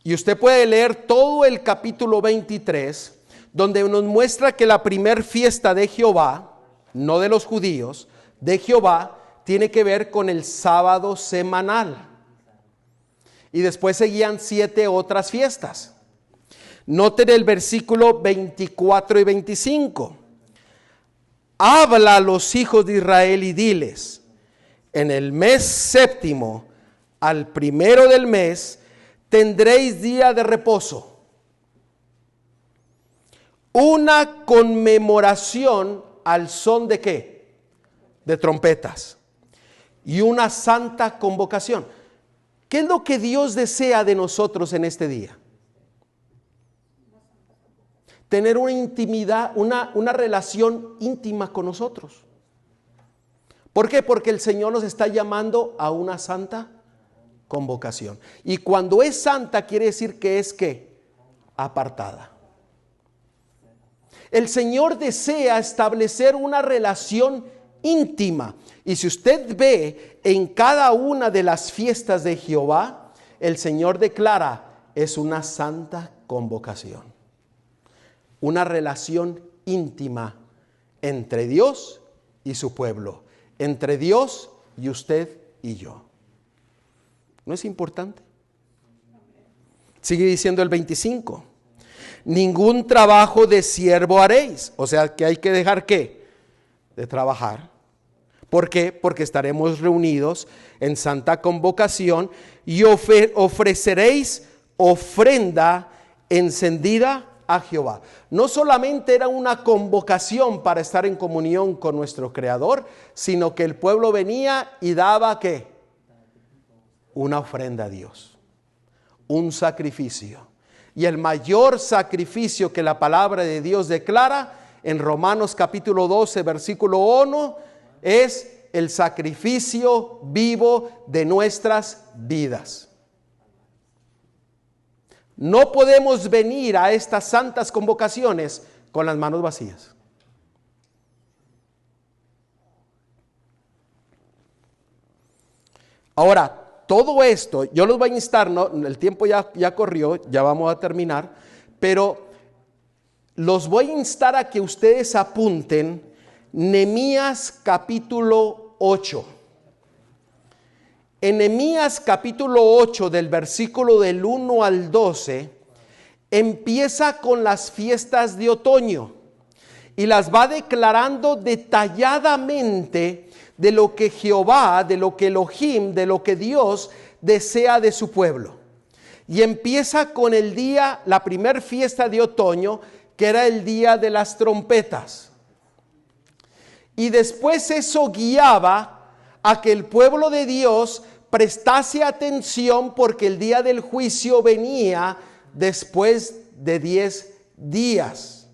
Y usted puede leer todo el capítulo 23, donde nos muestra que la primer fiesta de Jehová, no de los judíos, de Jehová, tiene que ver con el sábado semanal. Y después seguían 7 otras fiestas. Noten el versículo 24 y 25. Habla a los hijos de Israel y diles: en el mes séptimo, al primero del mes, tendréis día de reposo, una conmemoración al son de ¿qué? De trompetas, y una santa convocación. ¿Qué es lo que Dios desea de nosotros en este día? Tener una intimidad, una relación íntima con nosotros. ¿Por qué? Porque el Señor nos está llamando a una santa convocación. Y cuando es santa quiere decir que es ¿qué? Apartada. El Señor desea establecer una relación íntima. Y si usted ve en cada una de las fiestas de Jehová, el Señor declara, es una santa convocación. Una relación íntima entre Dios y su pueblo. Entre Dios y usted y yo. ¿No es importante? Sigue diciendo el 25. Ningún trabajo de siervo haréis. O sea que hay que dejar ¿qué? De trabajar. ¿Por qué? Porque estaremos reunidos en santa convocación y ofreceréis ofrenda encendida a Jehová. No solamente era una convocación para estar en comunión con nuestro Creador, sino que el pueblo venía y daba ¿qué? Una ofrenda a Dios. Un sacrificio. Y el mayor sacrificio que la palabra de Dios declara en Romanos capítulo 12, versículo 1, es el sacrificio vivo de nuestras vidas. No podemos venir a estas santas convocaciones con las manos vacías. Ahora, todo esto, yo los voy a instar, ¿no? El tiempo ya corrió, ya vamos a terminar, pero los voy a instar a que ustedes apunten Nehemías capítulo 8. En Nehemías capítulo 8, del versículo del 1 al 12, empieza con las fiestas de otoño y las va declarando detalladamente de lo que Jehová, de lo que Elohim, de lo que Dios desea de su pueblo. Y empieza con el día, la primer fiesta de otoño, que era el día de las trompetas. Y después eso guiaba a que el pueblo de Dios prestase atención, porque el día del juicio venía después de 10 días,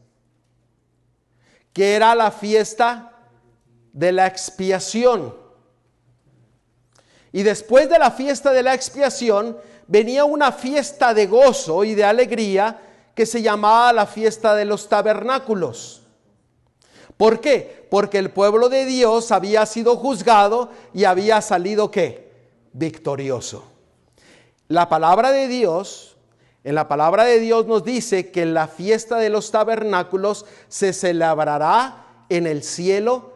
que era la fiesta de la expiación. Y después de la fiesta de la expiación venía una fiesta de gozo y de alegría que se llamaba la fiesta de los tabernáculos. ¿Por qué? Porque el pueblo de Dios había sido juzgado y había salido ¿qué? Victorioso. La palabra de Dios, en la palabra de Dios nos dice que la fiesta de los tabernáculos se celebrará en el cielo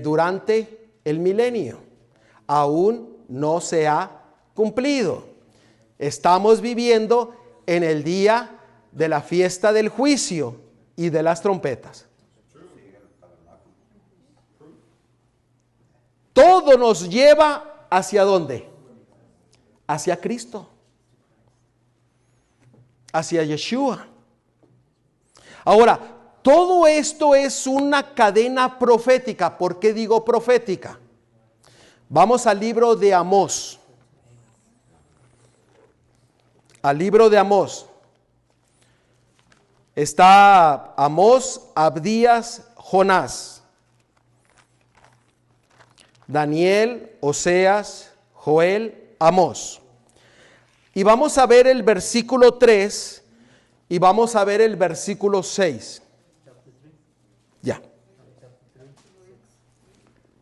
durante el milenio. Aún no se ha cumplido. Estamos viviendo en el día de la fiesta del juicio y de las trompetas. Todo nos lleva ¿hacia dónde? Hacia Cristo, hacia Yeshua. Ahora, todo esto es una cadena profética. ¿Por qué digo profética? Vamos al libro de Amós. Al libro de Amós. Está Amós, Abdías, Jonás, Daniel, Oseas, Joel, Amós. Y vamos a ver el versículo 3 y vamos a ver el versículo 6. Ya.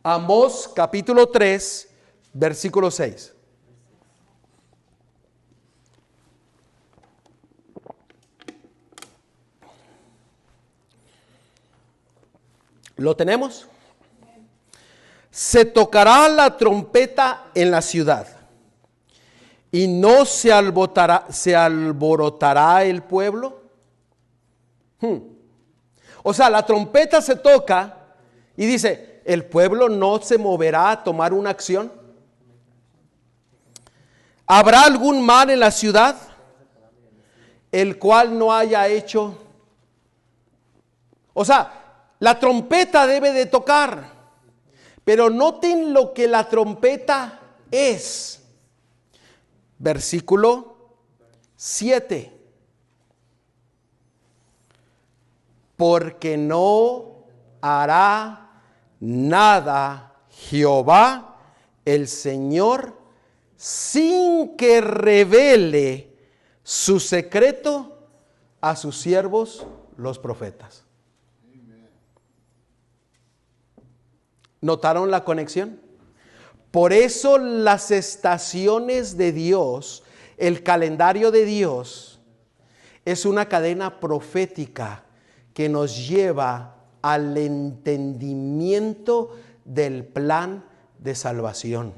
Amós capítulo 3, versículo 6. ¿Lo tenemos? Se tocará la trompeta en la ciudad y no se alborotará el pueblo. O sea, la trompeta se toca y dice, ¿el pueblo no se moverá a tomar una acción? ¿Habrá algún mal en la ciudad, el cual no haya hecho? O sea, la trompeta debe de tocar, pero noten lo que la trompeta es. Versículo 7. Porque no hará nada Jehová el Señor sin que revele su secreto a sus siervos los profetas. ¿Notaron la conexión? Por eso las estaciones de Dios, el calendario de Dios, es una cadena profética que nos lleva al entendimiento del plan de salvación,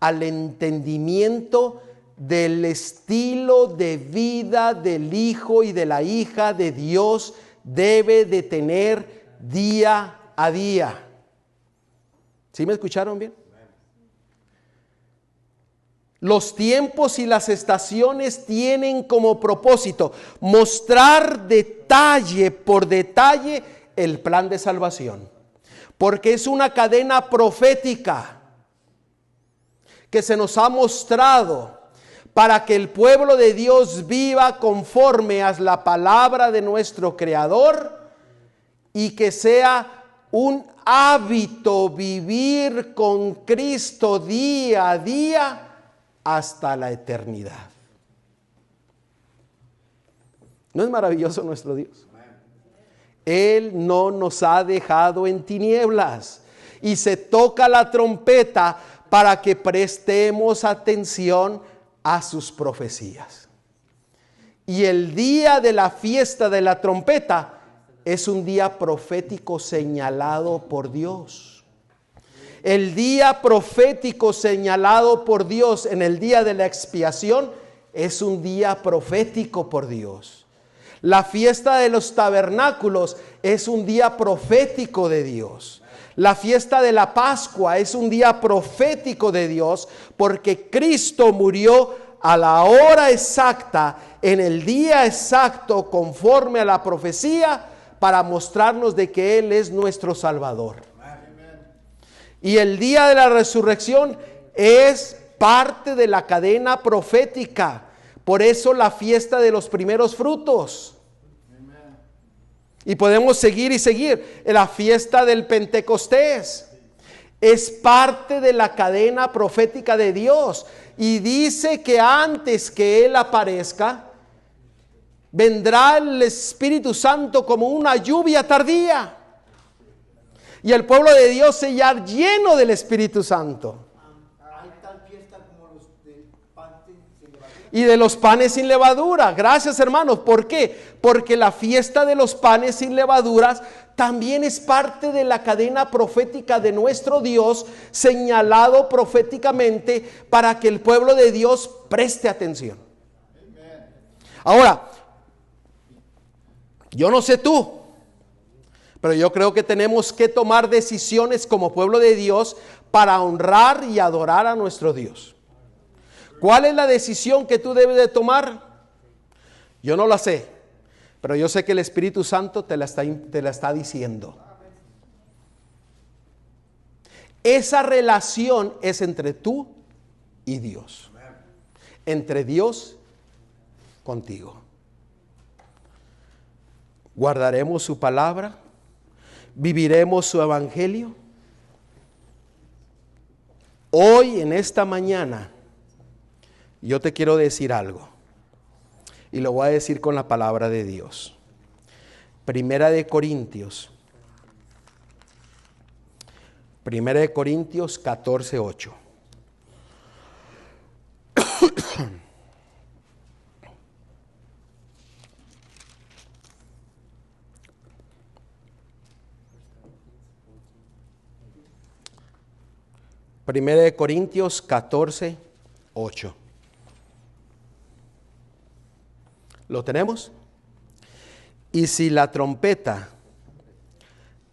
al entendimiento del estilo de vida del hijo y de la hija de Dios debe de tener día a día. ¿Sí me escucharon bien? Los tiempos y las estaciones tienen como propósito mostrar detalle por detalle el plan de salvación, porque es una cadena profética que se nos ha mostrado para que el pueblo de Dios viva conforme a la palabra de nuestro Creador y que sea un hábito vivir con Cristo día a día hasta la eternidad. ¿No es maravilloso nuestro Dios? Él no nos ha dejado en tinieblas y se toca la trompeta para que prestemos atención a sus profecías. Y el día de la fiesta de la trompeta es un día profético señalado por Dios. El día profético señalado por Dios en el día de la expiación es un día profético por Dios. La fiesta de los tabernáculos es un día profético de Dios. La fiesta de la Pascua es un día profético de Dios, porque Cristo murió a la hora exacta, en el día exacto, conforme a la profecía, para mostrarnos de que Él es nuestro Salvador. Y el día de la resurrección es parte de la cadena profética. Por eso la fiesta de los primeros frutos. Y podemos seguir y seguir. La fiesta del Pentecostés es parte de la cadena profética de Dios. Y dice que antes que Él aparezca, vendrá el Espíritu Santo como una lluvia tardía. Y el pueblo de Dios será lleno del Espíritu Santo. Hay tal fiesta como los del pan sin levadura. Y de los panes sin levadura. Gracias, hermanos. ¿Por qué? Porque la fiesta de los panes sin levaduras también es parte de la cadena profética de nuestro Dios, señalado proféticamente para que el pueblo de Dios preste atención. Ahora, yo no sé tú, pero yo creo que tenemos que tomar decisiones como pueblo de Dios para honrar y adorar a nuestro Dios. ¿Cuál es la decisión que tú debes de tomar? Yo no la sé, pero yo sé que el Espíritu Santo te la está diciendo. Esa relación es entre tú y Dios. Entre Dios contigo. ¿Guardaremos su palabra? ¿Viviremos su evangelio? Hoy, en esta mañana, yo te quiero decir algo. Y lo voy a decir con la palabra de Dios. Primera de Corintios 14:8. Primera de Corintios 14:8. ¿Lo tenemos? Y si la trompeta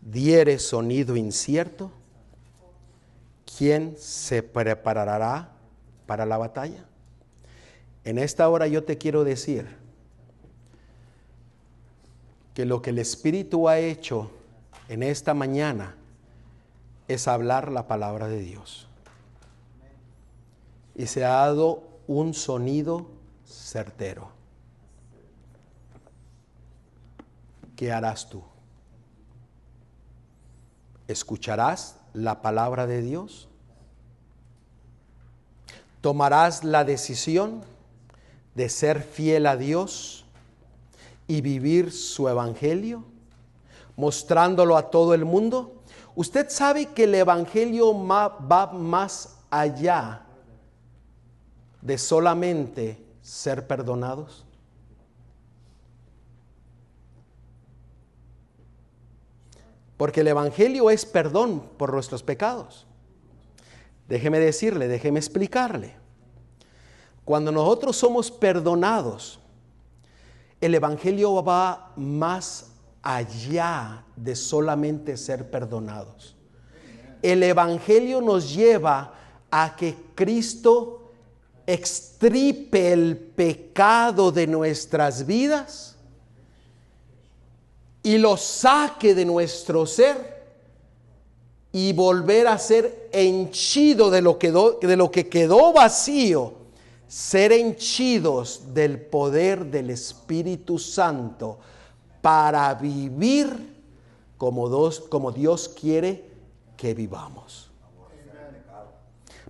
diere sonido incierto, ¿quién se preparará para la batalla? En esta hora yo te quiero decir que lo que el Espíritu ha hecho en esta mañana es hablar la palabra de Dios. Y se ha dado un sonido certero. ¿Qué harás tú? ¿Escucharás la palabra de Dios? ¿Tomarás la decisión de ser fiel a Dios y vivir su evangelio, mostrándolo a todo el mundo? Usted sabe que el evangelio va más allá de solamente ser perdonados. Porque el evangelio es perdón por nuestros pecados. Déjeme decirle, déjeme explicarle. Cuando nosotros somos perdonados, el evangelio va más allá de solamente ser perdonados. El evangelio nos lleva a que Cristo extirpe el pecado de nuestras vidas y lo saque de nuestro ser y volver a ser henchido de lo que quedó vacío, ser henchidos del poder del Espíritu Santo para vivir como Dios quiere que vivamos.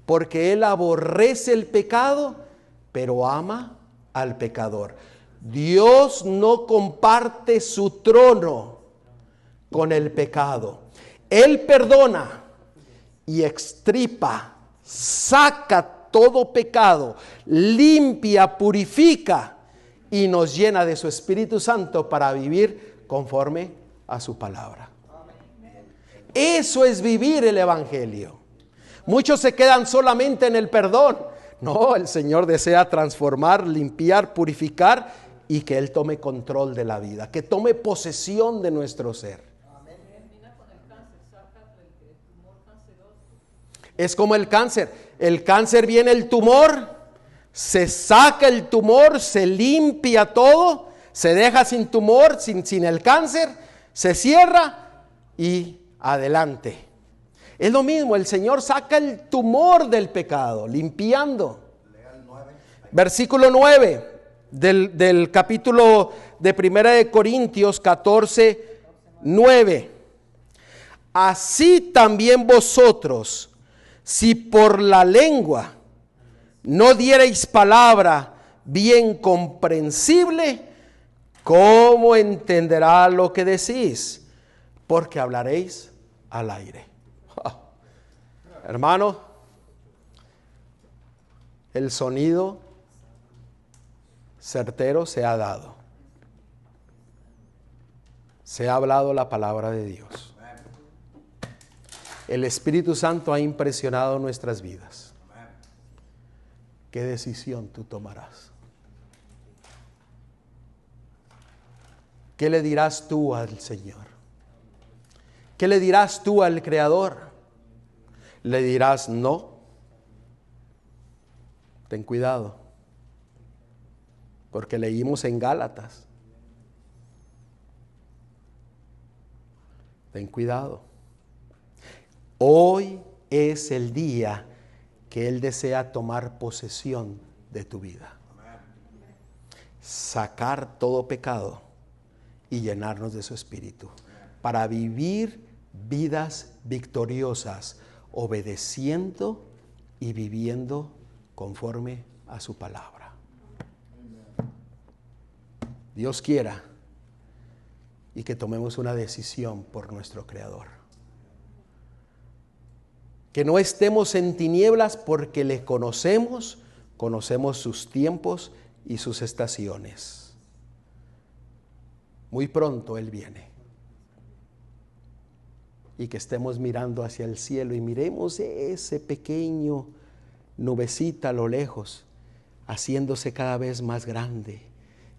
Porque Él aborrece el pecado, pero ama al pecador. Dios no comparte su trono con el pecado. Él perdona y extirpa, saca todo pecado, limpia, purifica y nos llena de su Espíritu Santo para vivir conforme a su palabra. Eso es vivir el evangelio. Muchos se quedan solamente en el perdón. No, el Señor desea transformar, limpiar, purificar y que Él tome control de la vida, que tome posesión de nuestro ser. Es como el cáncer. El cáncer viene el tumor, se saca el tumor, se limpia todo, se deja sin tumor, sin el cáncer, se cierra y adelante. Es lo mismo, el Señor saca el tumor del pecado, limpiando. Versículo 9 del capítulo de 1 de Corintios 14, 9. Así también vosotros, si por la lengua no diereis palabra bien comprensible, ¿cómo entenderá lo que decís? Porque hablaréis al aire. Hermano, el sonido certero se ha dado. Se ha hablado la palabra de Dios. El Espíritu Santo ha impresionado nuestras vidas. ¿Qué decisión tú tomarás? ¿Qué le dirás tú al Señor? ¿Qué le dirás tú al Creador? ¿Le dirás no? Ten cuidado, porque leímos en Gálatas. Ten cuidado. Hoy es el día que Él desea tomar posesión de tu vida. Sacar todo pecado y llenarnos de su Espíritu para vivir vidas victoriosas, obedeciendo y viviendo conforme a su palabra. Dios quiera y que tomemos una decisión por nuestro Creador. Que no estemos en tinieblas porque le conocemos, conocemos sus tiempos y sus estaciones. Muy pronto Él viene. Y que estemos mirando hacia el cielo y miremos ese pequeño nubecita a lo lejos, haciéndose cada vez más grande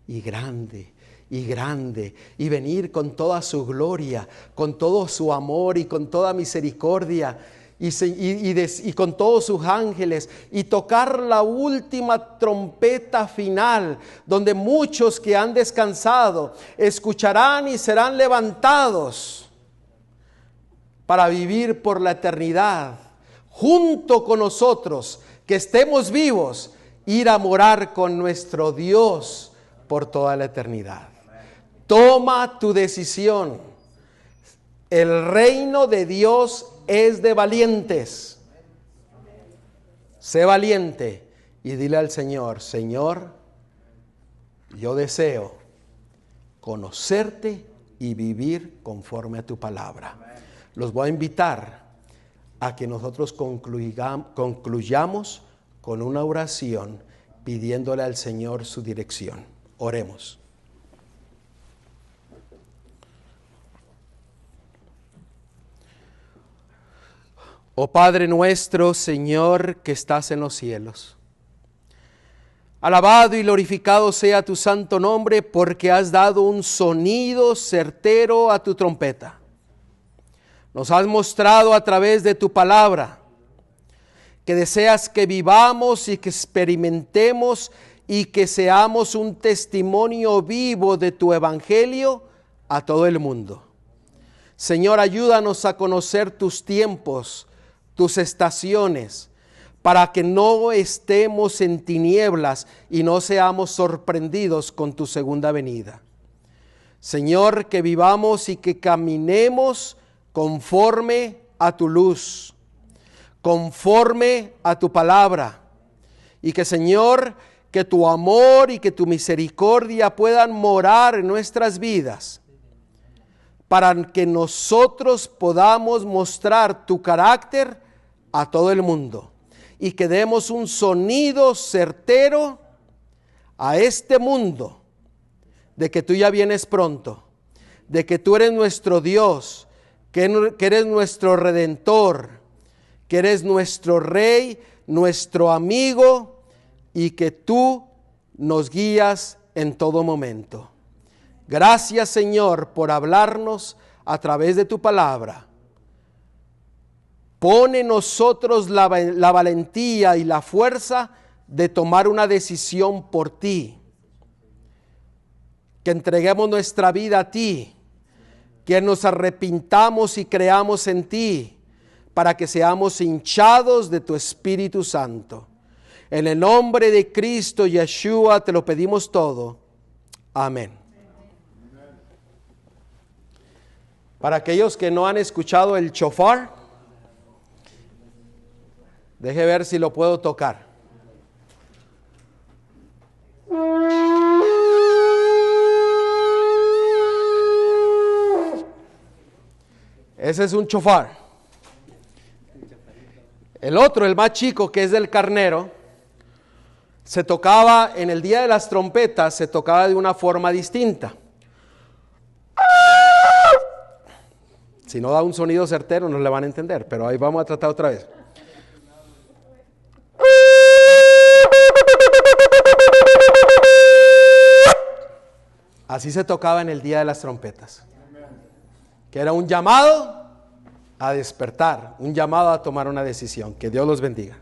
y grande y grande, y venir con toda su gloria, con todo su amor y con toda misericordia, y con todos sus ángeles, y tocar la última trompeta final, donde muchos que han descansado escucharán y serán levantados para vivir por la eternidad junto con nosotros, que estemos vivos, ir a morar con nuestro Dios por toda la eternidad. Toma tu decisión. El reino de Dios es de valientes. Sé valiente y dile al Señor: Señor, yo deseo conocerte y vivir conforme a tu palabra. Los voy a invitar a que nosotros concluyamos con una oración pidiéndole al Señor su dirección. Oremos. Oh Padre nuestro, Señor, que estás en los cielos, alabado y glorificado sea tu santo nombre, porque has dado un sonido certero a tu trompeta. Nos has mostrado a través de tu palabra que deseas que vivamos y que experimentemos y que seamos un testimonio vivo de tu evangelio a todo el mundo. Señor, ayúdanos a conocer tus tiempos, tus estaciones, para que no estemos en tinieblas y no seamos sorprendidos con tu segunda venida. Señor, que vivamos y que caminemos conforme a tu luz, conforme a tu palabra, y que, Señor, que tu amor y que tu misericordia puedan morar en nuestras vidas, para que nosotros podamos mostrar tu carácter a todo el mundo, y que demos un sonido certero a este mundo de que tú ya vienes pronto, de que tú eres nuestro Dios, que eres nuestro Redentor, que eres nuestro Rey, nuestro amigo, y que tú nos guías en todo momento. Gracias, Señor, por hablarnos a través de tu palabra. Pone en nosotros la valentía y la fuerza de tomar una decisión por ti. Que entreguemos nuestra vida a ti, que nos arrepintamos y creamos en ti, para que seamos hinchados de tu Espíritu Santo. En el nombre de Cristo Yeshua te lo pedimos todo. Amén. Para aquellos que no han escuchado el shofar, deje ver si lo puedo tocar. Ese es un shofar. El otro, el más chico, que es del carnero, se tocaba en el día de las trompetas, se tocaba de una forma distinta. Si no da un sonido certero no le van a entender, pero ahí vamos a tratar otra vez. Así se tocaba en el día de las trompetas, que era un llamado a despertar, un llamado a tomar una decisión. Que Dios los bendiga.